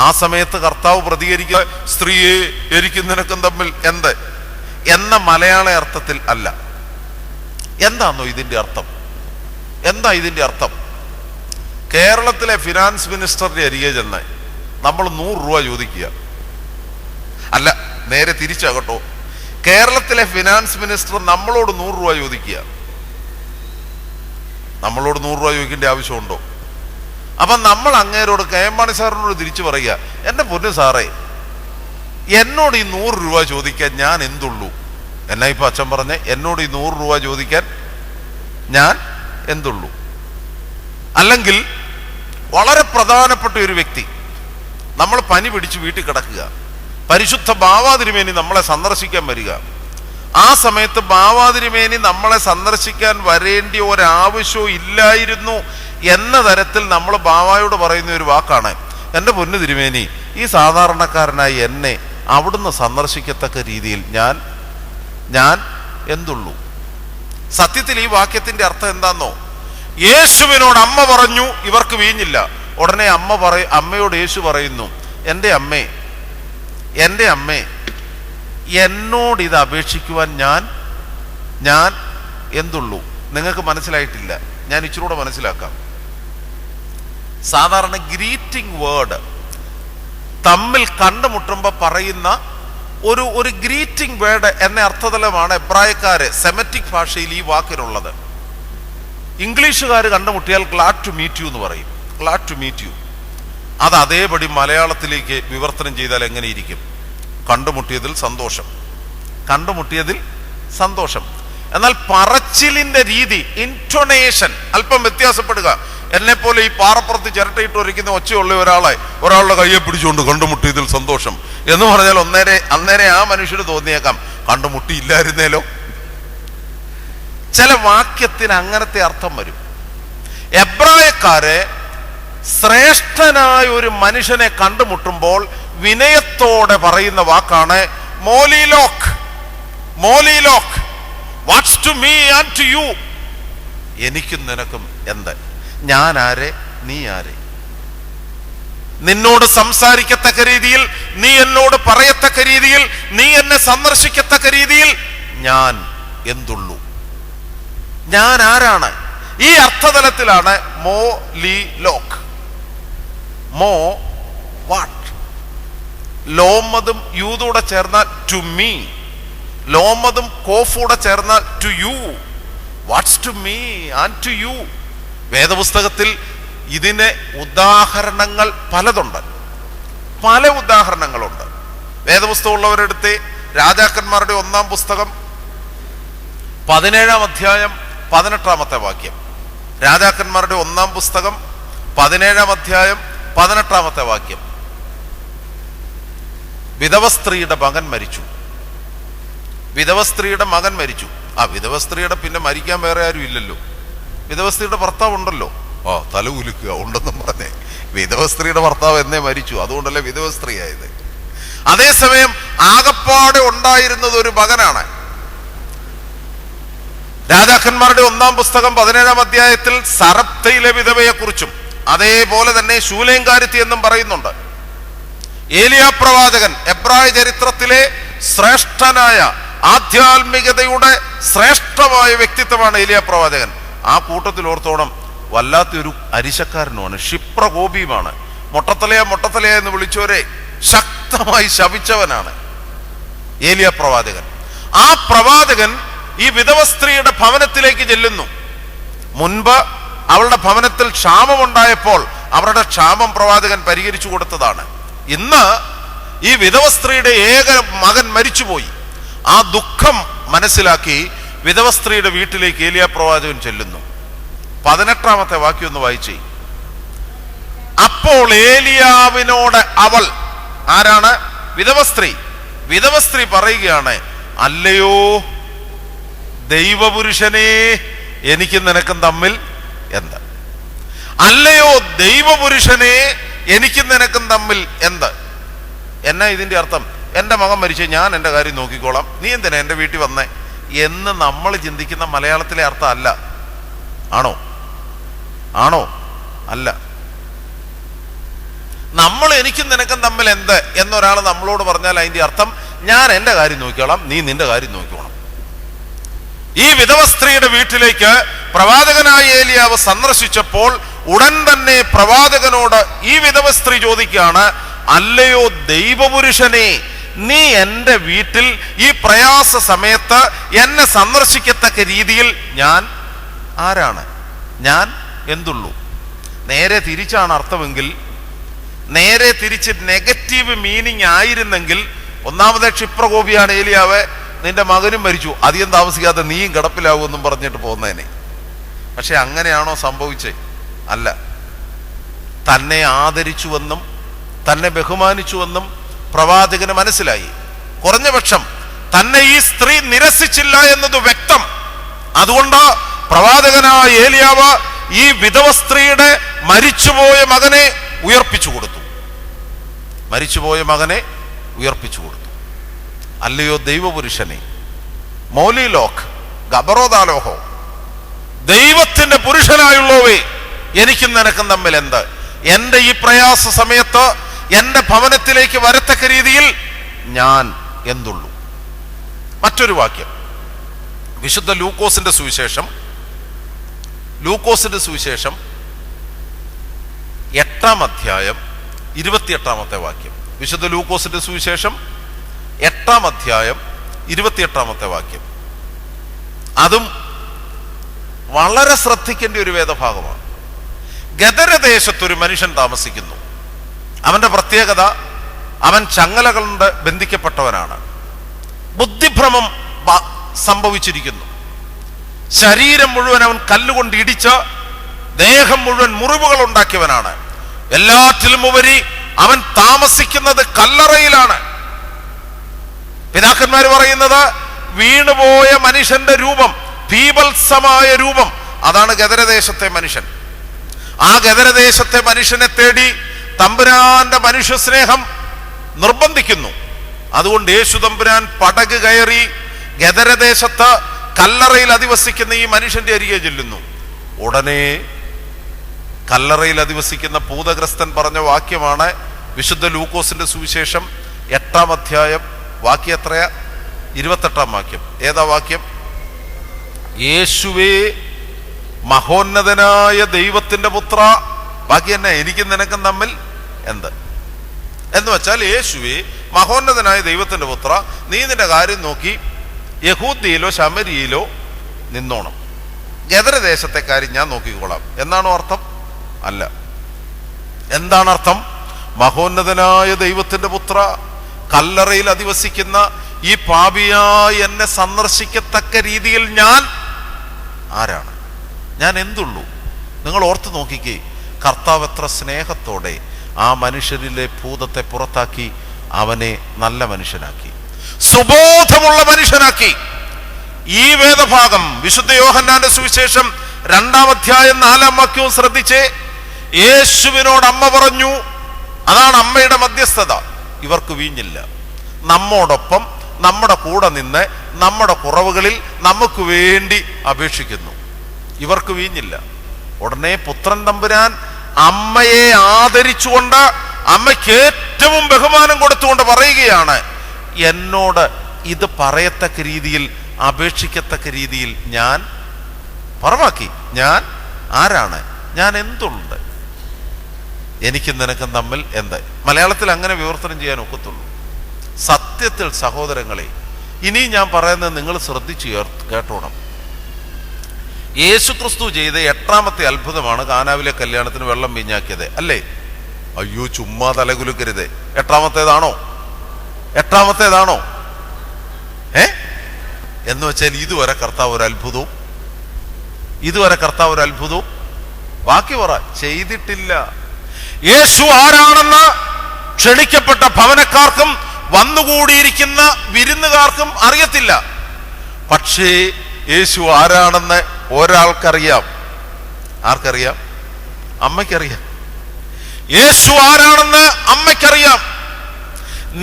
[SPEAKER 1] ആ സമയത്ത് കർത്താവ് പ്രതികരിക്കുക, സ്ത്രീയെ, എനിക്കും നിനക്കും തമ്മിൽ എന്ത് എന്ന മലയാള അർത്ഥത്തിൽ അല്ല. എന്താണോ ഇതിന്റെ അർത്ഥം? എന്താ ഇതിന്റെ അർത്ഥം? കേരളത്തിലെ ഫിനാൻസ് മിനിസ്റ്ററിന്റെ അരികെ ചെന്ന് നമ്മൾ 100 രൂപ ചോദിക്കുക. അല്ല, നേരെ തിരിച്ചാകട്ടോ. കേരളത്തിലെ ഫിനാൻസ് മിനിസ്റ്റർ നമ്മളോട് 100 രൂപ ചോദിക്കുക. നമ്മളോട് 100 രൂപ ചോദിക്കേണ്ട ആവശ്യമുണ്ടോ? അപ്പൊ നമ്മൾ അങ്ങേരോട്, കെ.എം. മാണി സാറിനോട് തിരിച്ചു പറയുക, എന്റെ പൊന്നു സാറേ, എന്നോട് ഈ 100 രൂപ ചോദിക്കാൻ ഞാൻ എന്തുള്ളൂ? എന്നാ ഇപ്പൊ അച്ഛൻ പറഞ്ഞ, എന്നോട് ഈ 100 രൂപ ചോദിക്കാൻ ഞാൻ എന്തുള്ളൂ? അല്ലെങ്കിൽ വളരെ പ്രധാനപ്പെട്ട ഒരു വ്യക്തി, നമ്മൾ പനി പിടിച്ച് വീട്ടിൽ കിടക്കുക, പരിശുദ്ധ ബാവാതിരുമേനി നമ്മളെ സന്ദർശിക്കാൻ വരിക. ആ സമയത്ത് ബാവാതിരുമേനി നമ്മളെ സന്ദർശിക്കാൻ വരേണ്ട ഒരാവശ്യവും ഇല്ലായിരുന്നു എന്ന തരത്തിൽ നമ്മൾ ബാവായോട് പറയുന്ന ഒരു വാക്കാണ്, എൻ്റെ പൊന്നു തിരുമേനി, ഈ സാധാരണക്കാരനായി എന്നെ അവിടുന്ന് സന്ദർശിക്കത്തക്ക രീതിയിൽ ഞാൻ എന്തുള്ളൂ? സത്യത്തിൽ ഈ വാക്യത്തിന്റെ അർത്ഥം എന്താന്നോ, യേശുവിനോട് അമ്മ പറഞ്ഞു ഇവർക്ക് വീഞ്ഞില്ല. ഉടനെ അമ്മയോട് യേശു പറയുന്നു, എൻ്റെ അമ്മേ എന്നോട് ഇത് അപേക്ഷിക്കുവാൻ ഞാൻ എന്തുള്ളൂ. നിങ്ങൾക്ക് മനസ്സിലായിട്ടില്ല, ഞാൻ ഇച്ചിരൂടെ മനസ്സിലാക്കാം. സാധാരണ ഗ്രീറ്റിംഗ് വേർഡ് തമ്മിൽ കണ്ടുമുട്ടുമ്പോൾ പറയുന്ന ഒരു ഗ്രീറ്റിംഗ് വേർഡ് എന്ന അർത്ഥതലമാണ് എബ്രായക്കാര് സെമറ്റിക് ഭാഷയിൽ ഈ വാക്കിനുള്ളത്. ഇംഗ്ലീഷുകാർ കണ്ടുമുട്ടിയാൽ ഗ്ലാഡ് ടു മീറ്റ് യു എന്ന് പറയും. Glad to meet you. അത് അതേപടി മലയാളത്തിലേക്ക് വിവർത്തനം ചെയ്താൽ എങ്ങനെയിരിക്കും? കണ്ടുമുട്ടിയതിൽ സന്തോഷം. എന്നാൽ പറച്ചിലിന്റെ രീതി, ഇൻറ്റോണേഷൻ അല്പം വ്യത്യാസപ്പെടുക. എന്നെ പോലെ ഈ പാറപ്പുറത്ത് ചിരട്ടയിട്ട് ഒരിക്കുന്ന ഒച്ചയുള്ള ഒരാളുടെ കയ്യെ പിടിച്ചുകൊണ്ട് കണ്ടുമുട്ടിയതിൽ സന്തോഷം എന്ന് പറഞ്ഞാൽ അന്നേരെ ആ മനുഷ്യന് തോന്നിയേക്കാം കണ്ടുമുട്ടിയില്ലായിരുന്നേലോ. ചില വാക്യത്തിന് അങ്ങനത്തെ അർത്ഥം വരും. എബ്രായക്കാരെ ശ്രേഷ്ഠനായ ഒരു മനുഷ്യനെ കണ്ടുമുട്ടുമ്പോൾ വിനയത്തോടെ പറയുന്ന വാക്കാണ് മോലിലോക്ക്. What's to me and to you. എനിക്കും നിനക്കും എന്ത്? ഞാൻ ആരെ, നീ ആരെ? നിന്നോട് സംസാരിക്കത്തക്ക രീതിയിൽ, നീ എന്നോട് പറയത്തക്ക രീതിയിൽ, നീ എന്നെ സന്ദർശിക്കത്തക്ക രീതിയിൽ ഞാൻ എന്തുള്ളൂ, ഞാൻ ആരാണ്? ഈ അർത്ഥതലത്തിലാണ് മോലിലോക്ക്. വാട്ട്? ലോമതും യൂതൂടെ ചേർന്നാൽ ടു മീ, ലോമതും കോഫൂടെ ചേർന്നാൽ to you. What's to me and to you. വേദപുസ്തകത്തിൽ ഇതിന് ഉദാഹരണങ്ങൾ പലതുണ്ട്, പല ഉദാഹരണങ്ങളുണ്ട്. വേദപുസ്തകമുള്ളവരെടുത്ത് രാജാക്കന്മാരുടെ 1-ാം പുസ്തകം 17-ാം അധ്യായം 18-ാമത്തെ വാക്യം. രാജാക്കന്മാരുടെ 1-ാം പുസ്തകം 17-ാം അധ്യായം 18-ാമത്തെ വാക്യം. വിധവ സ്ത്രീയുടെ മകൻ മരിച്ചു. ആ വിധവ സ്ത്രീയുടെ പിന്നെ മരിക്കാൻ വേറെ ആരും ഇല്ലല്ലോ. വിധവ സ്ത്രീയുടെ ഭർത്താവ് ഉണ്ടല്ലോ. തല കുലുക്കുക ഉണ്ടെന്നും പറഞ്ഞേ. വിധവ സ്ത്രീയുടെ ഭർത്താവ് എന്നേ മരിച്ചു, അതുകൊണ്ടല്ലേ വിധവ സ്ത്രീ ആയത്. അതേസമയം ആകപ്പാടെ ഉണ്ടായിരുന്നത് ഒരു മകനാണ്. രാജാക്കന്മാരുടെ 1-ാം പുസ്തകം 17-ാം അധ്യായത്തിൽ സറപ്തയിലെ വിധവയെ കുറിച്ചും അതേപോലെ തന്നെ ശൂലേംകാരത്തി എന്നും പറയുന്നുണ്ട്. ഏലിയ പ്രവാചകൻ എബ്രായ ചരിത്രത്തിലെ ശ്രേഷ്ഠനായ, ആധ്യാത്മികതയുടെ ശ്രേഷ്ഠമായ വ്യക്തിത്വമാണ് ഏലിയ പ്രവാചകൻ. ആ കൂട്ടത്തിൽ ഓർത്തോണം, വല്ലാത്തൊരു അരിശക്കാരനുമാണ്, ക്ഷിപ്രകോപിയുമാണ്. മൊട്ടത്തലയ എന്ന് വിളിച്ചവരെ ശക്തമായി ശപിച്ചവനാണ് ഏലിയ പ്രവാചകൻ. ആ പ്രവാചകൻ ഈ വിധവ സ്ത്രീയുടെ ഭവനത്തിലേക്ക് ചെല്ലുന്നു. മുൻപ് അവളുടെ ഭവനത്തിൽ ക്ഷാമമുണ്ടായപ്പോൾ അവരുടെ ക്ഷാമം പ്രവാചകൻ പരിഹരിച്ചു കൊടുത്തതാണ്. ഇന്ന് ഈ വിധവ സ്ത്രീയുടെ ഏക മകൻ മരിച്ചുപോയി. ആ ദുഃഖം മനസ്സിലാക്കി വിധവ സ്ത്രീയുടെ വീട്ടിലേക്ക് ഏലിയ പ്രവാചകൻ ചെല്ലുന്നു. 18-ാമത്തെ വാക്യം ഒന്ന് വായിച്ചേ. അപ്പോൾ ഏലിയാവിനോട് അവൾ, ആരാണ്? വിധവ സ്ത്രീ പറയുകയാണ്, അല്ലയോ ദൈവപുരുഷനെ, എനിക്കും നിനക്കും തമ്മിൽ എന്ത്? അല്ലയോ ദൈവപുരുഷനെ, എനിക്കും നിനക്കും തമ്മിൽ എന്ത്? എന്നാ ഇതിന്റെ അർത്ഥം? എൻ്റെ മകൻ മരിച്ചു, ഞാൻ എൻ്റെ കാര്യം നോക്കിക്കോളാം, നീ എന്തിനാ എൻ്റെ വീട്ടിൽ വന്നേ എന്ന് നമ്മൾ ചിന്തിക്കുന്ന മലയാളത്തിലെ അർത്ഥം അല്ല. ആണോ? അല്ല. നമ്മൾ എനിക്കും നിനക്കും തമ്മിൽ എന്ത് എന്നൊരാൾ നമ്മളോട് പറഞ്ഞാൽ അതിന്റെ അർത്ഥം ഞാൻ എൻ്റെ കാര്യം നോക്കിക്കോളാം, നീ നിന്റെ കാര്യം നോക്കിക്കോളാം. ഈ വിധവ സ്ത്രീയുടെ വീട്ടിലേക്ക് പ്രവാചകനായ ഏലിയാവ് സന്ദർശിച്ചപ്പോൾ ഉടൻ തന്നെ പ്രവാചകനോട് ഈ വിധവ സ്ത്രീ ചോദിക്കുകയാണ്, അല്ലയോ ദൈവപുരുഷനെ, നീ എൻ്റെ വീട്ടിൽ ഈ പ്രയാസ സമയത്ത് എന്നെ സന്ദർശിക്കത്തക്ക രീതിയിൽ ഞാൻ ആരാണ്, ഞാൻ എന്തുള്ളൂ? നേരെ തിരിച്ചാണ് അർത്ഥമെങ്കിൽ, നേരെ തിരിച്ച് നെഗറ്റീവ് മീനിങ് ആയിരുന്നെങ്കിൽ, ഒന്നാമത്തെ ക്ഷിപ്രകോപിയാണ് ഏലിയാവ്, നിന്റെ മകനും മരിച്ചു, അധികം താമസിക്കാതെ നീയും കിടപ്പിലാവുമെന്നും പറഞ്ഞിട്ട് പോകുന്നതിനെ. പക്ഷെ അങ്ങനെയാണോ സംഭവിച്ചേ? അല്ല. തന്നെ ആദരിച്ചുവെന്നും തന്നെ ബഹുമാനിച്ചുവെന്നും പ്രവാചകന് മനസ്സിലായി. കുറഞ്ഞപക്ഷം തന്നെ ഈ സ്ത്രീ നിരസിച്ചില്ല എന്നത് വ്യക്തം. അതുകൊണ്ട് പ്രവാചകനായ ഏലിയാവ് ഈ വിധവ സ്ത്രീയുടെ മരിച്ചുപോയ മകനെ ഉയർപ്പിച്ചു കൊടുത്തു. അല്ലയോ ദൈവപുരുഷനെ, മോലിലോക്ക്, ഗബറോദാലോഹോ, ദൈവത്തിന്റെ പുരുഷനായുള്ളവേ, എനിക്കും നിനക്കും തമ്മിൽ എന്ത്? എന്റെ ഈ പ്രയാസ സമയത്ത് എന്റെ ഭവനത്തിലേക്ക് വരത്തക്ക രീതിയിൽ ഞാൻ എന്തുള്ളൂ. മറ്റൊരു വാക്യം വിശുദ്ധ ലൂക്കോസിന്റെ സുവിശേഷം 8-ാം അധ്യായം 28-ാമത്തെ വാക്യം. വിശുദ്ധ ലൂക്കോസിന്റെ സുവിശേഷം 8-ാം അധ്യായം 28-ാമത്തെ വാക്യം. അതും വളരെ ശ്രദ്ധിക്കേണ്ട ഒരു വേദഭാഗമാണ്. ഗദരദേശത്തൊരു മനുഷ്യൻ താമസിക്കുന്നു. അവന്റെ പ്രത്യേകത, അവൻ ചങ്ങലകൾ കൊണ്ട് ബന്ധിക്കപ്പെട്ടവനാണ്. ബുദ്ധിഭ്രമം സംഭവിച്ചിരിക്കുന്നു. ശരീരം മുഴുവൻ അവൻ കല്ലുകൊണ്ട് ഇടിച്ച് ദേഹം മുഴുവൻ മുറിവുകൾ ഉണ്ടാക്കിയവനാണ്. എല്ലാറ്റിലും ഉപരി അവൻ താമസിക്കുന്നത് കല്ലറയിലാണ്. പിതാക്കന്മാർ പറയുന്നത് വീണുപോയ മനുഷ്യന്റെ രൂപം, ഭീഭത്സമായ രൂപം, അതാണ് ഗദരദേശത്തെ മനുഷ്യൻ. ആ ഗദരദേശത്തെ മനുഷ്യനെ തേടി തമ്പുരാന്റെ മനുഷ്യ സ്നേഹം നിർബന്ധിക്കുന്നു. അതുകൊണ്ട് യേശു തമ്പുരാൻ പടക് കയറി ഗദരദേശത്ത് കല്ലറയിൽ അധിവസിക്കുന്ന ഈ മനുഷ്യന്റെ അരികെ ചെല്ലുന്നു. ഉടനെ കല്ലറയിൽ അധിവസിക്കുന്ന ഭൂതഗ്രസ്തൻ പറഞ്ഞ വാക്യമാണ് വിശുദ്ധ ലൂക്കോസിന്റെ സുവിശേഷം 8-ാം അധ്യായം വാക്യം എത്രയാ? 28-ാം വാക്യം. ഏതാ വാക്യം? യേശുവേ മഹോന്നതനായ ദൈവത്തിന്റെ പുത്ര, ബാക്കി തന്നെ എനിക്കും നിനക്കും തമ്മിൽ എന്ത് എന്ന് വെച്ചാൽ, യേശുവേ മഹോന്നതനായ ദൈവത്തിന്റെ പുത്ര, നീ നിന്റെ കാര്യം നോക്കി യഹൂദ്യയിലോ ശമരിയിലോ നിന്നോണം, ഗദരദേശത്തെ കാര്യം ഞാൻ നോക്കിക്കോളാം എന്നാണോ അർത്ഥം? അല്ല. എന്താണ് അർത്ഥം? മഹോന്നതനായ ദൈവത്തിന്റെ പുത്ര, കല്ലറയിൽ അധിവസിക്കുന്ന ഈ പാപിയായി എന്നെ സന്ദർശിക്കത്തക്ക രീതിയിൽ ഞാൻ ആരാണ്? ഞാൻ എന്തുള്ളൂ? നിങ്ങൾ ഓർത്തു നോക്കിക്കേ, കർത്താവ് എത്ര സ്നേഹത്തോടെ ആ മനുഷ്യരിലെ ഭൂതത്തെ പുറത്താക്കി അവനെ നല്ല മനുഷ്യനാക്കി, സുബോധമുള്ള മനുഷ്യനാക്കി. ഈ വേദഭാഗം വിശുദ്ധ യോഹന്നാന്റെ സുവിശേഷം 2-ാം അധ്യായം 4-ാം വാക്യവും ശ്രദ്ധിച്ചേ. യേശുവിനോട് അമ്മ പറഞ്ഞു, അതാണ് അമ്മയുടെ മധ്യസ്ഥത, ഇവർക്ക് വീഞ്ഞില്ല. നമ്മോടൊപ്പം നമ്മുടെ കൂടെ നിന്ന് നമ്മുടെ കുറവുകളിൽ നമുക്ക് വേണ്ടി അപേക്ഷിക്കുന്നു, ഇവർക്ക് വീഞ്ഞില്ല. ഉടനെ പുത്രൻ തമ്പുരാൻ അമ്മയെ ആദരിച്ചുകൊണ്ട്, അമ്മയ്ക്ക് ഏറ്റവും ബഹുമാനം കൊടുത്തുകൊണ്ട് പറയുകയാണ്, എന്നോട് ഇത് പറയത്തക്ക രീതിയിൽ, അപേക്ഷിക്കത്തക്ക രീതിയിൽ ഞാൻ പറവാക്കി. ഞാൻ ആരാണ്? ഞാൻ എന്തുണ്ട്? എനിക്കും നിനക്കും തമ്മിൽ എന്ത്? മലയാളത്തിൽ അങ്ങനെ വിവർത്തനം ചെയ്യാൻ ഒക്കത്തുള്ളൂ. സത്യത്തിൽ സഹോദരങ്ങളെ, ഇനി ഞാൻ പറയുന്നത് നിങ്ങൾ ശ്രദ്ധിച്ചു കേട്ടോണം. യേശു ക്രിസ്തു ചെയ്ത 8-ാമത്തെ അത്ഭുതമാണ് കാനാവിലെ കല്യാണത്തിന് വെള്ളം വീഞ്ഞാക്കിയത്, അല്ലേ? അയ്യോ, ചുമ്മാ തലകുലുക്കരുത്. 8-ാമത്തേതാണോ? എന്ന് വെച്ചാൽ ഇതുവരെ കർത്താവ് ഒരു അത്ഭുതവും ബാക്കി പറ ചെയ്തിട്ടില്ല. യേശു ആരാണെന്ന് ക്ഷണിക്കപ്പെട്ട ഭവനക്കാർക്കും വന്നുകൂടിയിരിക്കുന്ന വിരുന്നുകാർക്കും അറിയത്തില്ല. പക്ഷേ യേശു ആരാണെന്ന് ഒരാൾക്കറിയാം. ആർക്കറിയാം? അമ്മയ്ക്കറിയാം. യേശു ആരാണെന്ന് അമ്മയ്ക്കറിയാം.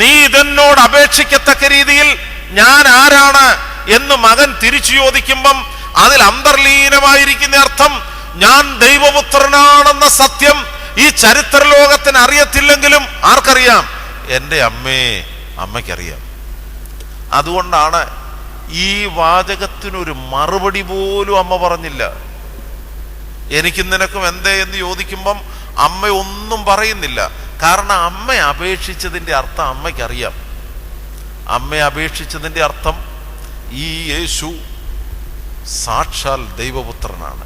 [SPEAKER 1] നീ ഇതെന്നോട് അപേക്ഷിക്കത്തക്ക രീതിയിൽ ഞാൻ ആരാണ് എന്ന് മകൻ തിരിച്ചു ചോദിക്കുമ്പം അതിൽ അന്തർലീനമായിരിക്കുന്ന അർത്ഥം, ഞാൻ ദൈവപുത്രനാണെന്ന സത്യം ഈ ചരിത്ര ലോകത്തിന് അറിയത്തില്ലെങ്കിലും ആർക്കറിയാം? എൻ്റെ അമ്മയ്ക്കറിയാം. അതുകൊണ്ടാണ് ഈ വാചകത്തിനൊരു മറുപടി പോലും അമ്മ പറഞ്ഞില്ല. എനിക്കും നിനക്കും എന്തേ എന്ന് ചോദിക്കുമ്പം അമ്മ ഒന്നും പറയുന്നില്ല. കാരണം അമ്മ അപേക്ഷിച്ചതിൻ്റെ അർത്ഥം അമ്മയ്ക്കറിയാം. അമ്മ അപേക്ഷിച്ചതിൻ്റെ അർത്ഥം ഈ യേശു സാക്ഷാൽ ദൈവപുത്രനാണ്.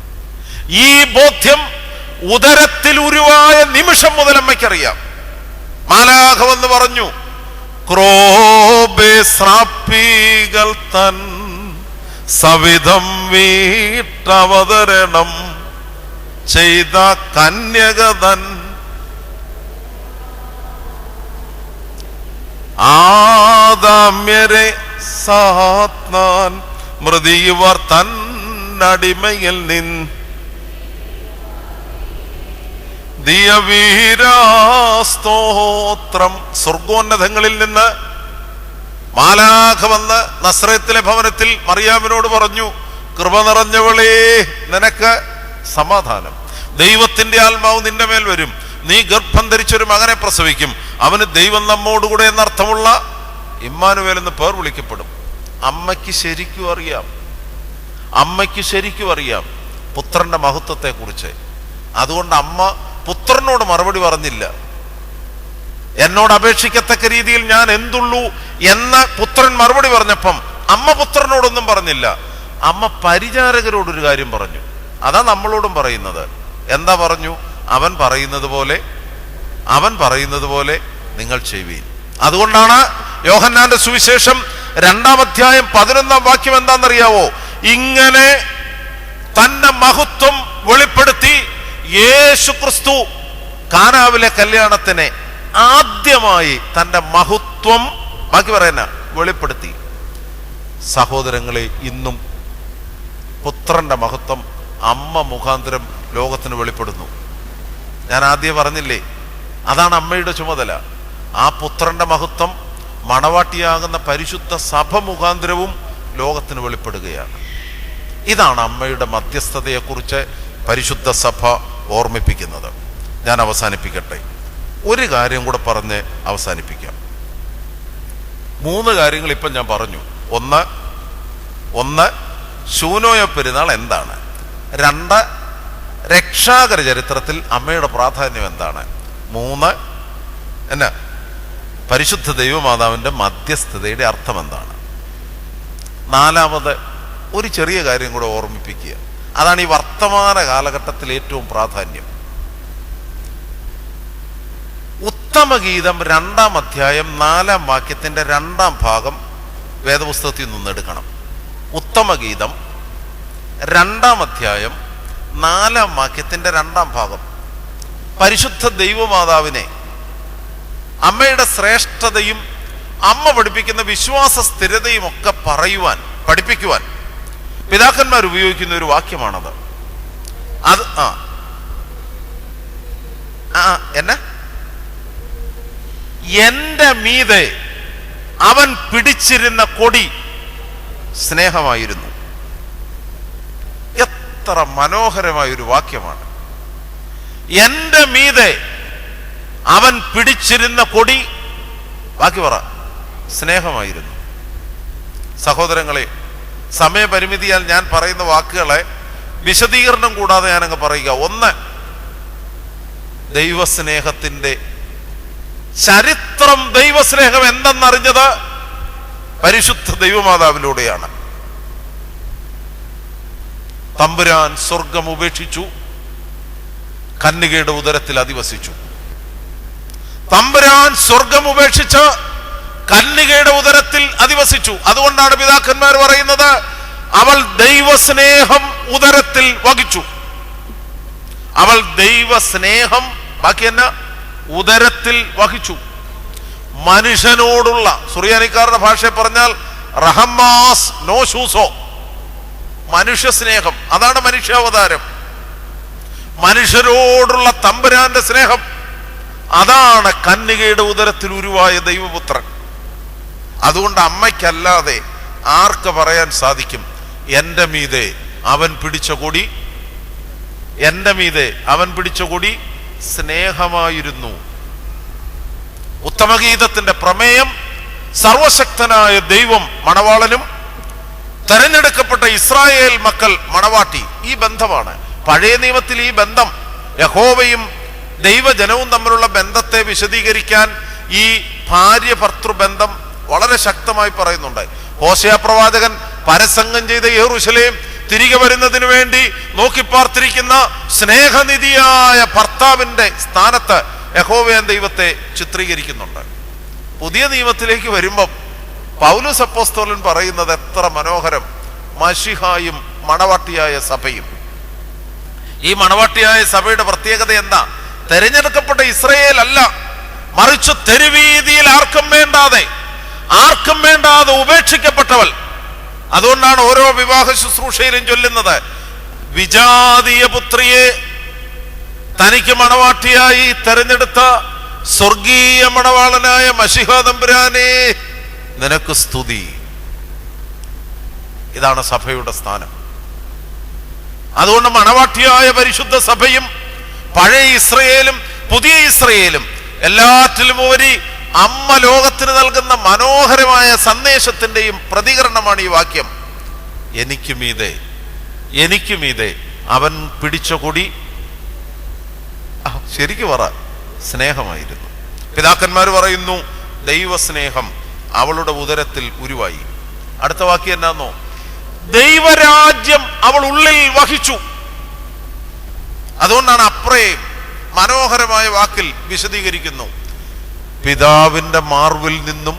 [SPEAKER 1] ഈ ബോധ്യം ഉദരത്തിൽ ഉരുവായ നിമിഷം മുതൽ അമ്മയ്ക്കറിയാം. മാലാഖ വന്ന് പറഞ്ഞു, ക്രോബേ ശ്രാപ്പികൾ തൻ സവിധം വീട്ടവതരണം ചെയ്ത കന്യകതൻ ആദാമ്യരെ സാത്നാൻ മൃതിയുവർ തന്നടിമയിൽ ദിയവീരാസ്തോത്രം. സ്വർഗോന്നതങ്ങളിൽ നിന്ന് മാലാഖ വന്ന് നസ്രത്തിലെ ഭവനത്തിൽ മറിയാമിനോട് പറഞ്ഞു, കൃപ നിറഞ്ഞവളേ നിനക്ക് സമാധാനം, ദൈവത്തിന്റെ ആത്മാവ് നിന്റെ മേൽ വരും, നീ ഗർഭം ധരിച്ചൊരു മകനെ പ്രസവിക്കും, അവന് ദൈവം നമ്മോടുകൂടെ എന്നർത്ഥമുള്ള ഇമ്മാനുവേൽ എന്ന് പേർ വിളിക്കപ്പെടും. അമ്മയ്ക്ക് ശരിക്കും അറിയാം പുത്രന്റെ മഹത്വത്തെ കുറിച്ച്. അതുകൊണ്ട് അമ്മ പുത്രനോട് മറുപടി പറഞ്ഞില്ല. എന്നോട് അപേക്ഷിക്കത്തക്ക രീതിയിൽ ഞാൻ എന്തുള്ളൂ എന്ന് പുത്രൻ മറുപടി പറഞ്ഞപ്പം അമ്മ പുത്രനോടൊന്നും പറഞ്ഞില്ല. അമ്മ പരിചാരകരോടൊരു കാര്യം പറഞ്ഞു. അതാ നമ്മളോടും പറയുന്നത്. എന്താ പറഞ്ഞു? അവൻ പറയുന്നത് പോലെ നിങ്ങൾ ചെയ്യുവീൻ. അതുകൊണ്ടാണ് യോഹന്നാന്റെ സുവിശേഷം 2-ാം അധ്യായം 11-ാം വാക്യം എന്താണെന്നറിയാവോ? ഇങ്ങനെ തന്റെ മഹത്വം വെളിപ്പെടുത്തി യേശു ക്രിസ്തു കാനാവിലെ കല്യാണത്തിന് ആദ്യമായി തന്റെ മഹത്വം ബാക്കി പറയുന്ന വെളിപ്പെടുത്തി. സഹോദരങ്ങളെ, ഇന്നും പുത്രന്റെ മഹത്വം അമ്മ മുഖാന്തരം ലോകത്തിന് വെളിപ്പെടുന്നു. ഞാൻ ആദ്യം പറഞ്ഞില്ലേ, അതാണ് അമ്മയുടെ ചുമതല. ആ പുത്രന്റെ മഹത്വം മണവാട്ടിയാകുന്ന പരിശുദ്ധ സഭ മുഖാന്തരവും ലോകത്തിന് വെളിപ്പെടുകയാണ്. ഇതാണ് അമ്മയുടെ മധ്യസ്ഥതയെക്കുറിച്ച് പരിശുദ്ധ സഭ ഓർമ്മിപ്പിക്കുന്നത്. ഞാൻ അവസാനിപ്പിക്കട്ടെ. ഒരു കാര്യം കൂടെ പറഞ്ഞ് അവസാനിപ്പിക്കാം. 3 കാര്യങ്ങൾ ഇപ്പം ഞാൻ പറഞ്ഞു. ഒന്ന് ശൂനോയ പെരുന്നാൾ എന്താണ്? 2 രക്ഷാകര ചരിത്രത്തിൽ അമ്മയുടെ പ്രാധാന്യം എന്താണ്? 3 പരിശുദ്ധ ദൈവമാതാവിൻ്റെ മധ്യസ്ഥതയുടെ അർത്ഥം എന്താണ്? 4 ഒരു ചെറിയ കാര്യം കൂടെ ഓർമ്മിപ്പിക്കുക. അതാണ് ഈ വർത്തമാന കാലഘട്ടത്തിൽ ഏറ്റവും പ്രാധാന്യം. ഉത്തമഗീതം 2-ാം അധ്യായം 4-ാം വാക്യത്തിന്റെ 2-ാം ഭാഗം വേദപുസ്തകത്തിൽ നിന്നെടുക്കണം. ഉത്തമഗീതം 2-ാം അധ്യായം 4-ാം വാക്യത്തിന്റെ 2-ാം ഭാഗം പരിശുദ്ധ ദൈവമാതാവിനെ, അമ്മയുടെ ശ്രേഷ്ഠതയും അമ്മ പഠിപ്പിക്കുന്ന വിശ്വാസ സ്ഥിരതയും ഒക്കെ പഠിപ്പിക്കുവാൻ പിതാക്കന്മാർ ഉപയോഗിക്കുന്ന ഒരു വാക്യമാണത്. എന്റെ മീതെ അവൻ പിടിച്ചിരുന്ന കൊടി സ്നേഹമായിരുന്നു. എത്ര മനോഹരമായൊരു വാക്യമാണ്. എന്റെ മീതെ അവൻ പിടിച്ചിരുന്ന കൊടി, ബാക്കി പറ, സ്നേഹമായിരുന്നു. സഹോദരങ്ങളെ, സമയപരിമിതിയാൽ ഞാൻ പറയുന്ന വാക്കുകളെ വിശദീകരണം കൂടാതെ ഞാനങ്ങ് പറയുക. 1, ദൈവസ്നേഹത്തിന്റെ ചരിത്രം, ദൈവസ്നേഹം എന്തെന്നറിഞ്ഞത് പരിശുദ്ധ ദൈവമാതാവിലൂടെയാണ്. തമ്പുരാൻ സ്വർഗം ഉപേക്ഷിച്ചു, കന്യകയുടെ ഉദരത്തിൽ അധിവസിച്ചു. തമ്പുരാൻ സ്വർഗം ഉപേക്ഷിച്ച് കന്യകയുടെ ഉദരത്തിൽ അധിവസിച്ചു. അതുകൊണ്ടാണ് പിതാക്കന്മാർ പറയുന്നത്, അവൾ ദൈവസ്നേഹം ഉദരത്തിൽ വഹിച്ചു. അവൾ ദൈവസ്നേഹം ബാക്കി തന്നെ ഉദരത്തിൽ വഹിച്ചു. മനുഷ്യനോടുള്ള, സുറിയാനിക്കാരുടെ ഭാഷയിൽ പറഞ്ഞാൽ റഹമാസ് നോഷൂസോ, മനുഷ്യ സ്നേഹം. അതാണ് മനുഷ്യാവതാരം. മനുഷ്യരോടുള്ള തമ്പുരാന്റെ സ്നേഹം, അതാണ് കന്യകയുടെ ഉദരത്തിൽ ഉരുവായ ദൈവപുത്രൻ. അതുകൊണ്ട് അമ്മയ്ക്കല്ലാതെ ആർക്ക് പറയാൻ സാധിക്കും, എൻ്റെ മീതെ അവൻ പിടിച്ച കൊടി സ്നേഹമായിരുന്നു. ഉത്തമഗീതത്തിന്റെ പ്രമേയം സർവശക്തനായ ദൈവം മണവാളനും തെരഞ്ഞെടുക്കപ്പെട്ട ഇസ്രായേൽ മക്കൾ മണവാട്ടി. ഈ ബന്ധമാണ്. പഴയ നിയമത്തിൽ ഈ ബന്ധം, യഹോവയും ദൈവജനവും തമ്മിലുള്ള ബന്ധത്തെ വിശദീകരിക്കാൻ ഈ ഭാര്യ ഭർത്തൃബന്ധം വളരെ ശക്തമായി പറയുന്നുണ്ട്. ഹോശേയ പ്രവാചകൻ പരസംഗം ചെയ്ത യെരൂശലേം തിരികെ വരുന്നതിന് വേണ്ടി നോക്കിപ്പാർത്തിരിക്കുന്ന സ്നേഹനിധിയായ ഭർത്താവിന്റെ സ്ഥാനത്ത് യഹോവയായ ദൈവത്തെ ചിത്രീകരിക്കുന്നുണ്ട്. പുതിയ നിയമത്തിലേക്ക് വരുമ്പം പൗലോസ് അപ്പോസ്തലൻ പറയുന്നത് എത്ര മനോഹരം. മശിഹായും മണവാട്ടിയായ സഭയും. ഈ മണവാട്ടിയായ സഭയുടെ പ്രത്യേകത എന്താ? തെരഞ്ഞെടുക്കപ്പെട്ട ഇസ്രായേൽ അല്ല, മറിച്ച് തെരുവീതിയിൽ ആർക്കും വേണ്ടാതെ ഉപേക്ഷിക്കപ്പെട്ടവൾ. അതുകൊണ്ടാണ് ഓരോ വിവാഹ ശുശ്രൂഷയിലും ചൊല്ലുന്നത്, വിജാതീയ പുത്രിയെ തനിക്ക് മണവാട്ടിയായി തെരഞ്ഞെടുത്ത സ്വർഗീയ മണവാളനായ മശിഹാ തമ്പുരാനെ നിനക്ക് സ്തുതി. ഇതാണ് സഭയുടെ സ്ഥാനം. അതുകൊണ്ട് മണവാട്ടിയായ പരിശുദ്ധ സഭയും പഴയ ഇസ്രയേലും പുതിയ ഇസ്രയേലും എല്ലാറ്റിലും ഉപരി അമ്മ ലോകത്തിന് നൽകുന്ന മനോഹരമായ സന്ദേശത്തിന്റെയും പ്രതികരണമാണ് ഈ വാക്യം. എനിക്ക് മീതെ അവൻ പിടിച്ച കൊടി ശരിക്കു പറ സ്നേഹമായിരുന്നു. പിതാക്കന്മാർ പറയുന്നു ദൈവസ്നേഹം അവളുടെ ഉദരത്തിൽ ഉരുവായി. അടുത്ത വാക്യം എന്നാന്നോ? ദൈവരാജ്യം അവൾ ഉള്ളിൽ വഹിച്ചു. അതുകൊണ്ടാണ് അപ്രേം മനോഹരമായ വാക്കിൽ വിശദീകരിക്കുന്നു. പിതാവിന്റെ മാർവിൽ നിന്നും,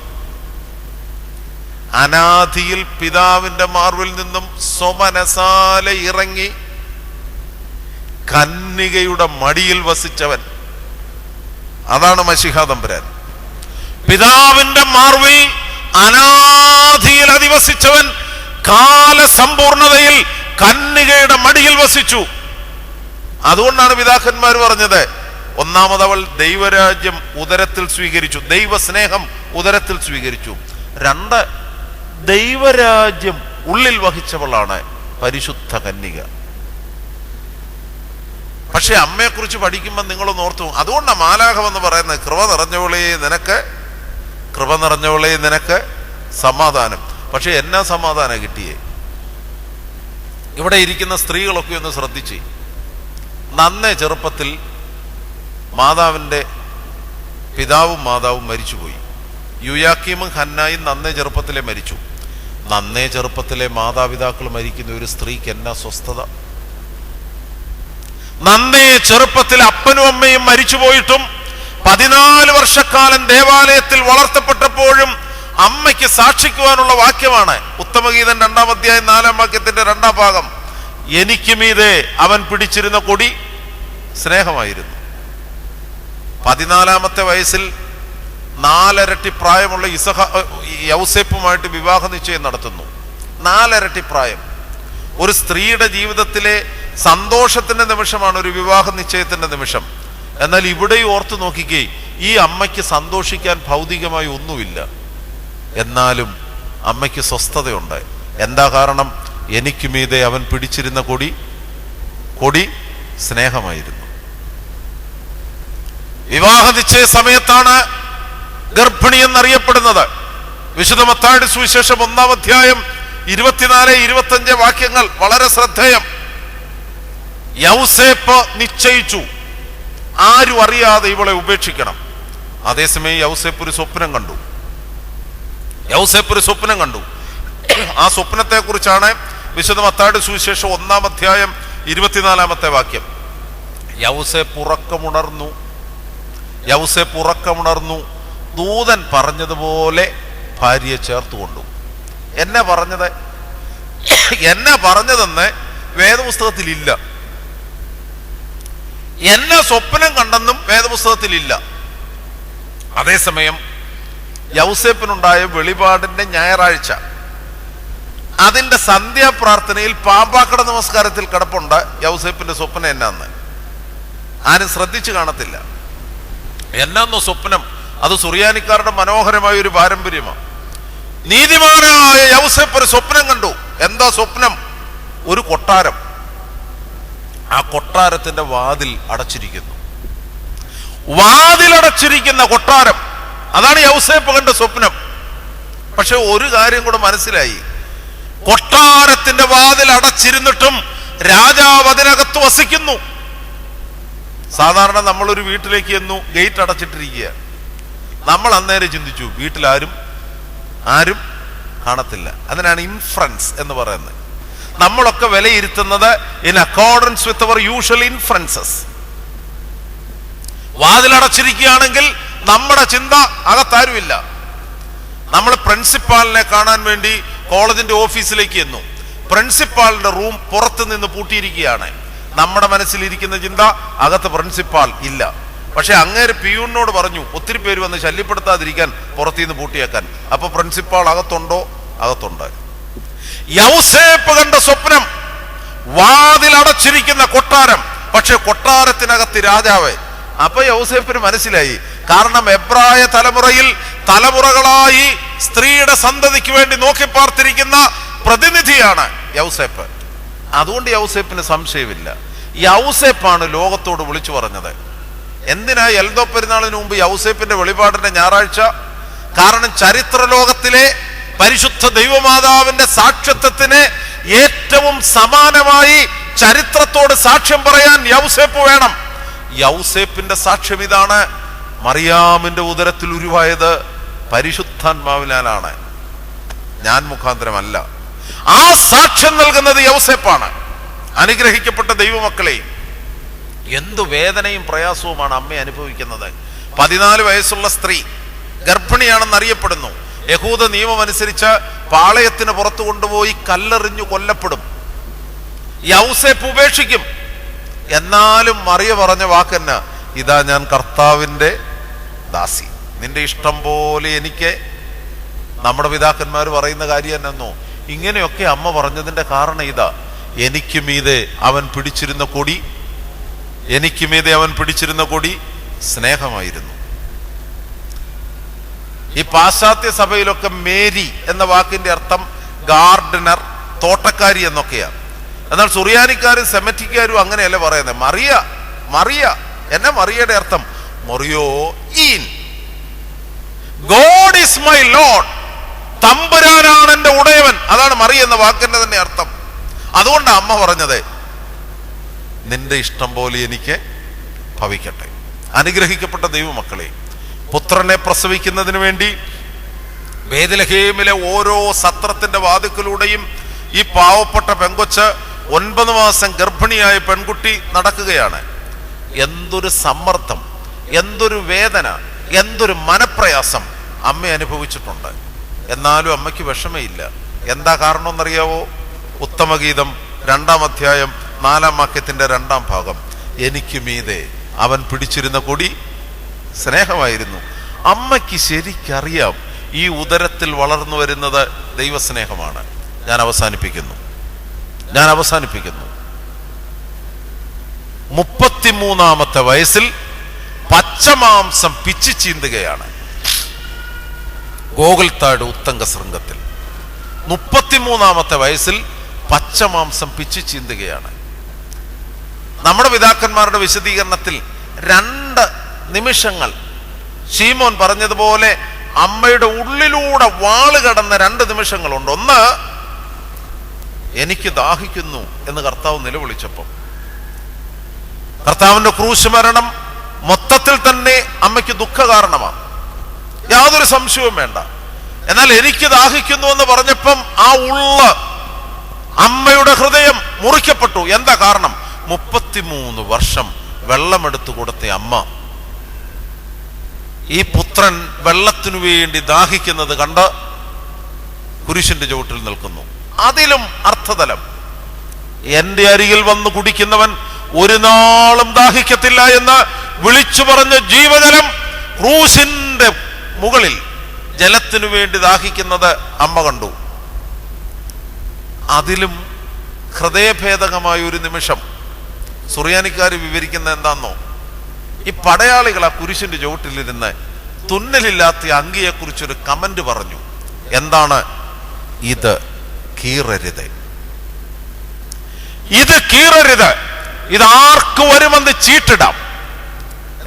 [SPEAKER 1] അനാദിയിൽ പിതാവിന്റെ മാർവിൽ നിന്നും സ്വമനസാലെ ഇറങ്ങി കന്യകയുടെ മടിയിൽ വസിച്ചവൻ, അതാണ് മശിഹ തമ്പുരാൻ. പിതാവിന്റെ മാർവിൽ അനാദിയിൽ അധിവസിച്ചവൻ കാലസമ്പൂർണതയിൽ കന്യകയുടെ മടിയിൽ വസിച്ചു. അതുകൊണ്ടാണ് പിതാക്കന്മാർ പറഞ്ഞത്, ഒന്നാമത് അവൾ ദൈവരാജ്യം ഉദരത്തിൽ സ്വീകരിച്ചു, ദൈവസ്നേഹം ഉദരത്തിൽ സ്വീകരിച്ചു. 2, ദൈവരാജ്യം ഉള്ളിൽ വഹിച്ചവളാണ് പരിശുദ്ധ കന്യക. പക്ഷെ അമ്മയെക്കുറിച്ച് പഠിക്കുമ്പോൾ നിങ്ങളൊന്ന് ഓർത്തു. അതുകൊണ്ടാണ് മാലാഖം എന്ന് പറയുന്നത്, കൃപ നിറഞ്ഞവളെ നിനക്ക് സമാധാനം. പക്ഷെ എന്നാ സമാധാനം കിട്ടിയേ? ഇവിടെ ഇരിക്കുന്ന സ്ത്രീകളൊക്കെ ഒന്ന് ശ്രദ്ധിച്ച്, നന്നേ ചെറുപ്പത്തിൽ മാതാവിൻ്റെ പിതാവും മാതാവും മരിച്ചുപോയി. യുയാക്കീമും ഹന്നായും നന്നേ ചെറുപ്പത്തിലെ മരിച്ചു. നന്നേ ചെറുപ്പത്തിലെ മാതാപിതാക്കൾ മരിക്കുന്ന ഒരു സ്ത്രീക്ക് എന്നാ സ്വസ്ഥത! നന്നേ ചെറുപ്പത്തിൽ അപ്പനും അമ്മയും മരിച്ചുപോയിട്ടും 14 വർഷക്കാലം ദേവാലയത്തിൽ വളർത്തപ്പെട്ടപ്പോഴും അമ്മയ്ക്ക് സാക്ഷിക്കുവാനുള്ള വാക്യമാണ് ഉത്തമഗീതം 2-ാം അധ്യായം 4-ാം വാക്യത്തിന്റെ 2-ാം ഭാഗം. എനിക്ക് മീതെ അവൻ പിടിച്ചിരുന്ന കൊടി സ്നേഹമായിരുന്നു. 14-ാമത്തെ വയസ്സിൽ 4 ഇരട്ടി പ്രായമുള്ള യൗസേപ്പുമായിട്ട് വിവാഹ നിശ്ചയം നടത്തുന്നു. 4 ഇരട്ടി പ്രായം. ഒരു സ്ത്രീയുടെ ജീവിതത്തിലെ സന്തോഷത്തിന്റെ നിമിഷമാണ് ഒരു വിവാഹ നിശ്ചയത്തിന്റെ നിമിഷം. എന്നാൽ ഇവിടെയും ഓർത്തു നോക്കിക്കേ, ഈ അമ്മയ്ക്ക് സന്തോഷിക്കാൻ ഭൗതികമായി ഒന്നുമില്ല, എന്നാലും അമ്മയ്ക്ക് സ്വസ്ഥതയുണ്ട്. എന്താ കാരണം? എനിക്ക് മീതെ അവൻ പിടിച്ചിരുന്ന കൊടി സ്നേഹമായിരുന്നു. വിവാഹ നിശ്ചയ സമയത്താണ് ഗർഭിണി എന്നറിയപ്പെടുന്നത്. വിശുദ്ധ മത്തായിയുടെ സുവിശേഷം 1-ാം അധ്യായം 24-25 വാക്യങ്ങൾ വളരെ ശ്രദ്ധേയം. യൗസേപ്പ് നിശ്ചയിച്ചു ആരും അറിയാതെ ഇവളെ ഉപേക്ഷിക്കണം. അതേസമയം യൗസേപ്പ് ഒരു സ്വപ്നം കണ്ടു. ആ സ്വപ്നത്തെ കുറിച്ചാണ് വിശുദ്ധ മത്തായിയുടെ സുവിശേഷം 1-ാം അധ്യായം 24-ാമത്തെ വാക്യം. യൗസേപ്പ് ഉറക്കമുണർന്നു, ദൂതൻ പറഞ്ഞതുപോലെ ഭാര്യയെ ചേർത്തുകൊണ്ടു. എന്നാ പറഞ്ഞതെന്ന് വേദപുസ്തകത്തിലില്ല. എന്നെ സ്വപ്നം കണ്ടെന്നും വേദപുസ്തകത്തിലില്ല. അതേസമയം യൗസേപ്പിനുണ്ടായ വെളിപാടിന്റെ ഞായറാഴ്ച, അതിന്റെ സന്ധ്യാപ്രാർത്ഥനയിൽ പാമ്പാക്കട നമസ്കാരത്തിൽ കിടപ്പുണ്ട് യൗസേപ്പിന്റെ സ്വപ്നം എന്നാന്ന്. ആരും ശ്രദ്ധിച്ചു കാണത്തില്ല. എന്നാന്നോ സ്വപ്നം? അത് സുറിയാനിക്കാരുടെ മനോഹരമായ ഒരു പാരമ്പര്യമാണ്. നീതിമാനായ യൗസേപ്പ് ഒരു സ്വപ്നം കണ്ടു. എന്താ സ്വപ്നം? ഒരു കൊട്ടാരം. ആ കൊട്ടാരത്തിന്റെ വാതിൽ അടച്ചിരിക്കുന്ന കൊട്ടാരം. അതാണ് യൗസേപ്പ് കണ്ട സ്വപ്നം. പക്ഷെ ഒരു കാര്യം കൂടെ മനസ്സിലായി. കൊട്ടാരത്തിന്റെ വാതിൽ അടച്ചിരുന്നിട്ടും രാജാവ് അതിനകത്ത് വസിക്കുന്നു. സാധാരണ നമ്മളൊരു വീട്ടിലേക്ക് ചെന്നു, ഗേറ്റ് അടച്ചിട്ടിരിക്കുക. നമ്മൾ അന്നേരം ചിന്തിച്ചു വീട്ടിൽ ആരും കാണത്തില്ല. അതിനാണ് ഇൻഫറൻസ് എന്ന് പറയുന്നത്. നമ്മളൊക്കെ വിലയിരുത്തുന്നത് in accordance with our usual inferences. വാതിലടച്ചിരിക്കുകയാണെങ്കിൽ നമ്മുടെ ചിന്ത അകത്താരുമില്ല. നമ്മൾ പ്രിൻസിപ്പാളിനെ കാണാൻ വേണ്ടി കോളേജിന്റെ ഓഫീസിലേക്ക് ചെന്നു. പ്രിൻസിപ്പാളിന്റെ റൂം പുറത്ത് നിന്ന് പൂട്ടിയിരിക്കുകയാണ്. നമ്മുടെ മനസ്സിലിരിക്കുന്ന ചിന്ത അകത്ത് പ്രിൻസിപ്പാൾ ഇല്ല. പക്ഷെ അങ്ങേര് പിയൂണിനോട് പറഞ്ഞു ഒത്തിരി പേര് വന്ന് ശല്യപ്പെടുത്താതിരിക്കാൻ പുറത്തുനിന്ന് പൂട്ടിയേക്കാൻ. അപ്പൊ പ്രിൻസിപ്പാൾ അകത്തുണ്ടോ? അകത്തുണ്ട്. യൗസേപ്പ് കണ്ട സ്വപ്നം വാതിലടച്ചിരിക്കുന്ന കൊട്ടാരം, പക്ഷെ കൊട്ടാരത്തിനകത്ത് രാജാവ്. അപ്പൊ യൗസേപ്പിന് മനസ്സിലായി. കാരണം എബ്രായ തലമുറകളായി സ്ത്രീയുടെ സന്തതിക്ക് വേണ്ടി നോക്കി പാർത്തിരിക്കുന്ന പ്രതിനിധിയാണ് യൗസേപ്പ്. അതുകൊണ്ട് യൗസേപ്പിന് സംശയമില്ല. യൗസേപ്പാണ് ലോകത്തോട് വിളിച്ചു പറഞ്ഞത്. എന്തിനാ എൽദോ പെരുന്നാളിന് മുമ്പ് യൗസേപ്പിന്റെ വെളിപാടിന്റെ ഞായറാഴ്ച? കാരണം ചരിത്ര ലോകത്തിലെ പരിശുദ്ധ ദൈവമാതാവിന്റെ സാക്ഷ്യത്വത്തിന് ഏറ്റവും സമാനമായി ചരിത്രത്തോട് സാക്ഷ്യം പറയാൻ യൗസേപ്പ് വേണം. യൗസേപ്പിന്റെ സാക്ഷ്യം ഇതാണ്: മറിയാമിന്റെ ഉദരത്തിൽ ഉരുവായത് പരിശുദ്ധാത്മാവിനാലാണ്, ഞാൻ മുഖാന്തരമല്ല. ആ സാക്ഷ്യം നൽകുന്നത് യൗസേപ്പാണ്. അനുഗ്രഹിക്കപ്പെട്ട ദൈവമക്കളെ, എന്തു വേദനയും പ്രയാസവുമാണ് അമ്മ അനുഭവിക്കുന്നത്. 14 വയസ്സുള്ള സ്ത്രീ ഗർഭിണിയാണെന്ന് അറിയപ്പെടുന്നു. യഹൂദ നിയമം അനുസരിച്ച് പാളയത്തിന് പുറത്തു കൊണ്ടുപോയി കല്ലെറിഞ്ഞു കൊല്ലപ്പെടും. യൗസേപ്പ് ഉപേക്ഷിക്കും. എന്നാലും മറിയ പറഞ്ഞ വാക്കെന്നാ? ഇതാ ഞാൻ കർത്താവിന്റെ ദാസി, നിന്റെ ഇഷ്ടം പോലെ എനിക്ക്. നമ്മുടെ പിതാക്കന്മാർ പറയുന്ന കാര്യം എന്നോ, ഇങ്ങനെയൊക്കെ അമ്മ പറഞ്ഞതിന്റെ കാരണം ഇതാ: എനിക്ക് മീതെ അവൻ പിടിച്ചിരുന്ന കൊടി, എനിക്ക് മീതെ അവൻ പിടിച്ചിരുന്ന കൊടി സ്നേഹമായിരുന്നു. ഈ പാശ്ചാത്യ സഭയിലൊക്കെ മേരി എന്ന വാക്കിന്റെ അർത്ഥം ഗാർഡനർ, തോട്ടക്കാരി എന്നൊക്കെയാണ്. എന്നാൽ സുറിയാനിക്കാരും സെമറ്റിക്കാരും അങ്ങനെയല്ല പറയുന്നത്. മറിയ, മറിയ എന്ന മറിയയുടെ അർത്ഥം മറിയോ ഈൻ, ഗോഡ് ഈസ് മൈ ലോർഡ്, തമ്പുരാനാണ് എന്റെ ഉടയവൻ. അതാണ് മറിയ എന്ന വാക്കിന്റെ തന്നെ അർത്ഥം. അതുകൊണ്ടാണ് അമ്മ പറഞ്ഞത്, നിന്റെ ഇഷ്ടം പോലെ എനിക്ക് ഭവിക്കട്ടെ. അനുഗ്രഹിക്കപ്പെട്ട ദൈവമക്കളെ, പുത്രനെ പ്രസവിക്കുന്നതിന് വേണ്ടി ബേത്ലഹേമിലെ ഓരോ സത്രത്തിന്റെ വാതിക്കലൂടെയും ഈ പാവപ്പെട്ട പെങ്കൊച്ച് 9 മാസം ഗർഭിണിയായ പെൺകുട്ടി നടക്കുകയാണ്. എന്തൊരു സമ്മർദ്ദം, എന്തൊരു വേദന, എന്തൊരു മനപ്രയാസം അമ്മ അനുഭവിച്ചിട്ടുണ്ട്. എന്നാലും അമ്മയ്ക്ക് വിഷമയില്ല. എന്താ കാരണം എന്നറിയാവോ? ഉത്തമഗീതം 2-ാം അധ്യായം 4-ാം വാക്യത്തിന്റെ 2-ാം ഭാഗം: എനിക്ക് മീതെ അവൻ പിടിച്ചിരുന്ന കൊടി സ്നേഹമായിരുന്നു. അമ്മയ്ക്ക് ശരിക്കറിയാം ഈ ഉദരത്തിൽ വളർന്നു വരുന്നത് ദൈവസ്നേഹമാണ്. ഞാൻ അവസാനിപ്പിക്കുന്നു. 33-ാമത്തെ വയസ്സിൽ പച്ചമാംസം പിച്ചു ചീന്തുകയാണ് ഗോകുൽത്താട് ഉത്തങ്ക ശൃംഗത്തിൽ. 33-ാമത്തെ വയസ്സിൽ പച്ചമാംസം പിച്ചു ചീന്തുകയാണ്. നമ്മുടെ പിതാക്കന്മാരുടെ വിശദീകരണത്തിൽ 2 നിമിഷങ്ങൾ ശീമോൻ പറഞ്ഞതുപോലെ അമ്മയുടെ ഉള്ളിലൂടെ വാള് കടന്ന 2 നിമിഷങ്ങളുണ്ട്. ഒന്ന്, എനിക്ക് ദാഹിക്കുന്നു എന്ന് കർത്താവ് നിലവിളിച്ചപ്പോൾ. കർത്താവിന്റെ ക്രൂശ് മരണം മൊത്തത്തിൽ തന്നെ അമ്മയ്ക്ക് ദുഃഖ കാരണമാണ്, യാതൊരു സംശയവും വേണ്ട. എന്നാൽ എനിക്ക് ദാഹിക്കുന്നു എന്ന് പറഞ്ഞപ്പം ആ അമ്മയുടെ ഹൃദയം മുറിക്കപ്പെട്ടു. എന്താ കാരണം? 33 വർഷം വെള്ളമെടുത്തു കൊടുത്ത അമ്മ ഈ പുത്രൻ വെള്ളത്തിനു വേണ്ടി ദാഹിക്കുന്നത് കണ്ട് കുരിശിന്റെ ചുവട്ടിൽ നിൽക്കുന്നു. അതിലും അർത്ഥതലം: എന്റെ അരികിൽ വന്ന് കുടിക്കുന്നവൻ ഒരു നാളും ദാഹിക്കത്തില്ല എന്ന് വിളിച്ചു പറഞ്ഞ ജീവജലം ക്രൂശിന്റെ മുകളിൽ ജലത്തിനു വേണ്ടി ദാഹിക്കുന്നത് അമ്മ കണ്ടു. അതിലും ഹൃദയഭേദകമായ ഒരു നിമിഷം സുറിയാനിക്കാർ വിവരിക്കുന്ന എന്താന്നോ? ഈ പടയാളികൾ ആ കുരിശിന്റെ ചുവട്ടിലിരുന്ന് തുന്നലില്ലാത്ത അങ്കിയെക്കുറിച്ചൊരു കമന്റ് പറഞ്ഞു. എന്താണ്? ഇത് കീറരുത്, ഇത് കീറരുത്, ഇത് ആർക്ക് വരുമെന്ന് ചീട്ടിടാം.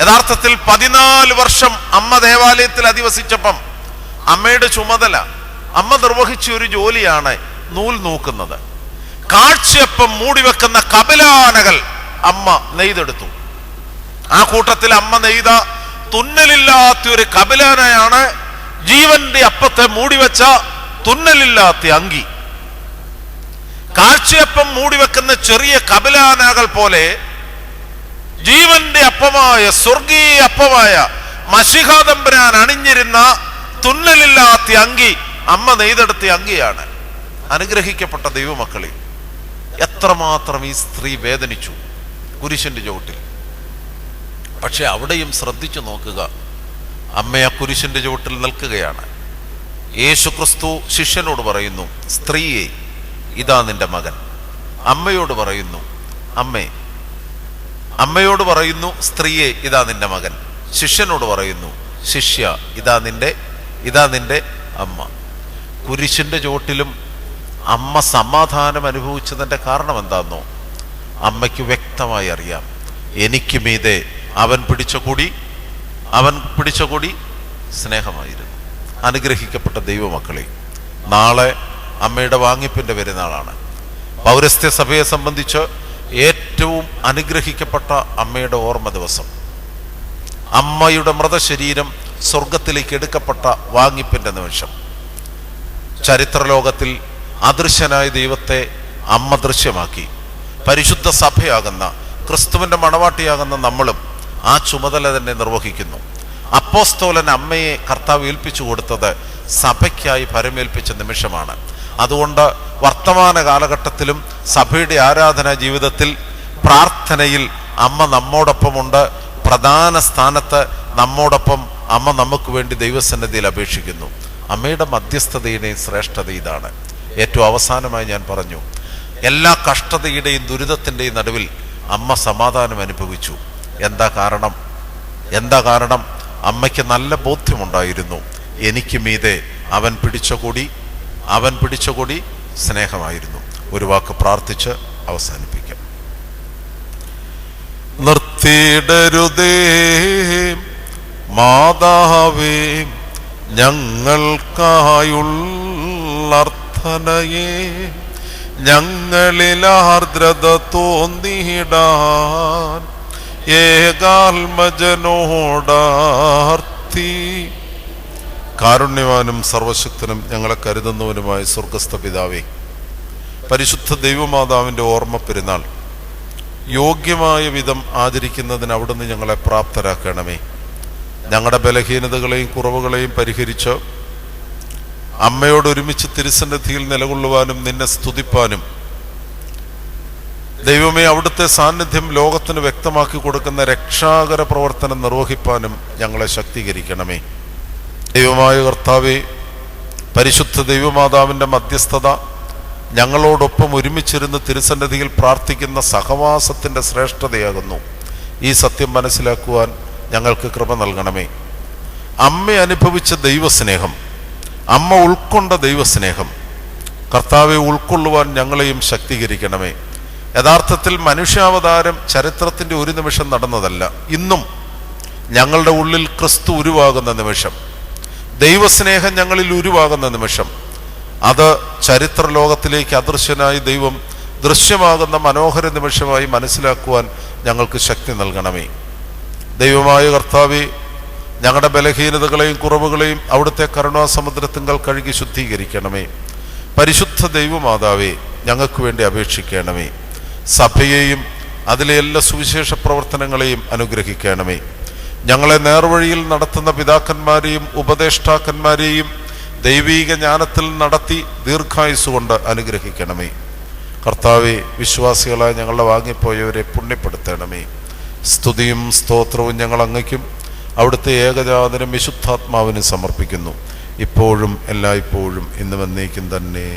[SPEAKER 1] യഥാർത്ഥത്തിൽ 14 വർഷം അമ്മ ദേവാലയത്തിൽ അധിവസിച്ചപ്പം അമ്മയുടെ ചുമതല, അമ്മ നിർവഹിച്ച ഒരു ജോലിയാണ് നൂൽ നൂക്കുന്നത്. കാഴ്ചയപ്പം മൂടിവെക്കുന്ന കപിലാനകൾ അമ്മ നെയ്തെടുത്തു. ആ കൂട്ടത്തിൽ അമ്മ നെയ്ത തുന്നലില്ലാത്ത ഒരു കപിലാനയാണ് ജീവന്റെ അപ്പത്തെ മൂടിവെച്ച തുന്നലില്ലാത്ത അങ്കി. കാഴ്ചയപ്പം മൂടിവെക്കുന്ന ചെറിയ കപിലാനകൾ പോലെ ജീവന്റെ അപ്പമായ സ്വർഗീയ അപ്പമായ മശിഹ തമ്പുരാൻ അണിഞ്ഞിരുന്ന തുന്നലില്ലാത്ത അങ്കി അമ്മ നെയ്തെടുത്ത അങ്കിയാണ്. അനുഗ്രഹിക്കപ്പെട്ട ദൈവമക്കളെ, എത്രമാത്രം ഈ സ്ത്രീ വേദനിച്ചു കുരിശിന്റെ ചുവട്ടിൽ. പക്ഷെ അവിടെയും ശ്രദ്ധിച്ചു നോക്കുക, അമ്മ ആ കുരിശിന്റെ ചുവട്ടിൽ നിൽക്കുകയാണ്. യേശു ക്രിസ്തു ശിഷ്യനോട് പറയുന്നു, സ്ത്രീയെ ഇതാ നിന്റെ മകൻ. അമ്മയോട് പറയുന്നു, അമ്മയോട് പറയുന്നു, സ്ത്രീയെ ഇതാ നിന്റെ മകൻ. ശിഷ്യനോട് പറയുന്നു, ശിഷ്യ ഇതാ നിന്റെ അമ്മ. കുരിശിന്റെ ചുവട്ടിലും അമ്മ സമാധാനം അനുഭവിച്ചതിൻ്റെ കാരണം എന്താണെന്നോ? അമ്മയ്ക്ക് വ്യക്തമായി അറിയാം, എനിക്ക് മീതെ അവൻ പിടിച്ച കൊടി സ്നേഹമായിരുന്നു. അനുഗ്രഹിക്കപ്പെട്ട ദൈവമക്കളെ, നാളെ അമ്മയുടെ വാങ്ങിപ്പിൻ്റെ പെരുന്നാളാണ്. പൗരസ്ത്യ സഭയെ സംബന്ധിച്ച് ഏറ്റവും അനുഗ്രഹിക്കപ്പെട്ട അമ്മയുടെ ഓർമ്മ ദിവസം. അമ്മയുടെ മൃതശരീരം സ്വർഗത്തിലേക്ക് എടുക്കപ്പെട്ട വാങ്ങിപ്പിൻ്റെ നിമിഷം. ചരിത്രലോകത്തിൽ അദൃശ്യനായ ദൈവത്തെ അമ്മ ദൃശ്യമാക്കി. പരിശുദ്ധ സഭയാകുന്ന ക്രിസ്തുവിൻ്റെ മണവാട്ടിയാകുന്ന നമ്മളും ആ ചുമതല തന്നെ നിർവഹിക്കുന്നു. അപ്പോസ്തോലൻ അമ്മയെ കർത്താവ് ഏൽപ്പിച്ചു കൊടുത്തത് സഭയ്ക്കായി പരമേൽപ്പിച്ച നിമിഷമാണ്. അതുകൊണ്ട് വർത്തമാന കാലഘട്ടത്തിലും സഭയുടെ ആരാധനാ ജീവിതത്തിൽ പ്രാർത്ഥനയിൽ അമ്മ നമ്മോടൊപ്പമുണ്ട്. പ്രധാന സ്ഥാനത്ത് നമ്മോടൊപ്പം അമ്മ നമുക്ക് വേണ്ടി ദൈവസന്നിധിയിൽ അപേക്ഷിക്കുന്നു. അമ്മയുടെ മധ്യസ്ഥതയുടെയും ശ്രേഷ്ഠത ഇതാണ്. ഏറ്റവും അവസാനമായി ഞാൻ പറഞ്ഞു, എല്ലാ കഷ്ടതയുടെയും ദുരിതത്തിൻ്റെയും നടുവിൽ അമ്മ സമാധാനം അനുഭവിച്ചു. എന്താ കാരണം? അമ്മയ്ക്ക് നല്ല ബോധ്യമുണ്ടായിരുന്നു, എനിക്ക് മീതെ അവൻ പിടിച്ച കൊടി സ്നേഹമായിരുന്നു. ഒരു വാക്ക് പ്രാർത്ഥിച്ച് അവസാനിപ്പിക്കാം. നിർത്തിയിടരുതേ മാതാവേ ഞങ്ങൾക്കായുള്ളർത്ഥനയെ, ഞങ്ങളിൽ ആർദ്രത തോന്നിയിടാൻ ഏകാത്മജനോടാർത്തി. കാരുണ്യവാനും സർവശക്തനും ഞങ്ങളെ കരുതുന്നവനുമായ സ്വർഗസ്ഥ പിതാവേ, പരിശുദ്ധ ദൈവമാതാവിൻ്റെ ഓർമ്മ പെരുന്നാൾ യോഗ്യമായ വിധം ആചരിക്കുന്നതിന് അവിടുന്ന് ഞങ്ങളെ പ്രാപ്തരാക്കണമേ. ഞങ്ങളുടെ ബലഹീനതകളെയും കുറവുകളെയും പരിഹരിച്ച് അമ്മയോട് ഒരുമിച്ച് തിരുസന്നിധിയിൽ നിലകൊള്ളുവാനും നിന്നെ സ്തുതിപ്പാനും, ദൈവമേ അവിടുത്തെ സാന്നിധ്യം ലോകത്തിന് വ്യക്തമാക്കി കൊടുക്കുന്ന രക്ഷാകര പ്രവർത്തനം നിർവഹിപ്പാനും ഞങ്ങളെ ശക്തീകരിക്കണമേ. ദൈവമായ കർത്താവേ, പരിശുദ്ധ ദൈവമാതാവിൻ്റെ മധ്യസ്ഥത ഞങ്ങളോടൊപ്പം ഒരുമിച്ചിരുന്ന് തിരുസന്നിധിയിൽ പ്രാർത്ഥിക്കുന്ന സഹവാസത്തിൻ്റെ ശ്രേഷ്ഠതയാകുന്നു. ഈ സത്യം മനസ്സിലാക്കുവാൻ ഞങ്ങൾക്ക് കൃപ നൽകണമേ. അമ്മ അനുഭവിച്ച ദൈവസ്നേഹം, അമ്മ ഉൾക്കൊണ്ട ദൈവസ്നേഹം കർത്താവെ ഉൾക്കൊള്ളുവാൻ ഞങ്ങളെയും ശക്തീകരിക്കണമേ. യഥാർത്ഥത്തിൽ മനുഷ്യാവതാരം ചരിത്രത്തിൻ്റെ ഒരു നിമിഷം നടന്നതല്ല. ഇന്നും ഞങ്ങളുടെ ഉള്ളിൽ ക്രിസ്തു ഉരുവാകുന്ന നിമിഷം, ദൈവസ്നേഹം ഞങ്ങളിൽ ഉരുവാകുന്ന നിമിഷം, അത് ചരിത്ര ലോകത്തിലേക്ക് അദൃശ്യനായി ദൈവം ദൃശ്യമാകുന്ന മനോഹര നിമിഷമായി മനസ്സിലാക്കുവാൻ ഞങ്ങൾക്ക് ശക്തി നൽകണമേ. ദൈവമായ കർത്താവേ, ഞങ്ങളുടെ ബലഹീനതകളെയും കുറവുകളെയും അവിടുത്തെ കരുണാസമുദ്രത്തിങ്കൽ കഴുകി ശുദ്ധീകരിക്കണമേ. പരിശുദ്ധ ദൈവമാതാവേ, ഞങ്ങൾക്ക് വേണ്ടി അപേക്ഷിക്കണമേ. സഭയെയും അതിലെ എല്ലാ സുവിശേഷ പ്രവർത്തനങ്ങളെയും അനുഗ്രഹിക്കണമേ. ഞങ്ങളെ നേർവഴിയിൽ നടത്തുന്ന പിതാക്കന്മാരെയും ഉപദേഷ്ടാക്കന്മാരെയും ദൈവീക ജ്ഞാനത്തിൽ നടത്തി ദീർഘായുസ് കൊണ്ട് അനുഗ്രഹിക്കണമേ. കർത്താവെ, വിശ്വാസികളായ ഞങ്ങളുടെ വാങ്ങിപ്പോയവരെ പുണ്യപ്പെടുത്തണമേ. സ്തുതിയും സ്തോത്രവും ഞങ്ങൾ അങ്ങയ്ക്കും അവിടുത്തെ ഏകജാതനും വിശുദ്ധാത്മാവിനും സമർപ്പിക്കുന്നു, ഇപ്പോഴും എല്ലായ്പ്പോഴും ഇന്നും എന്നേക്കും തന്നെ.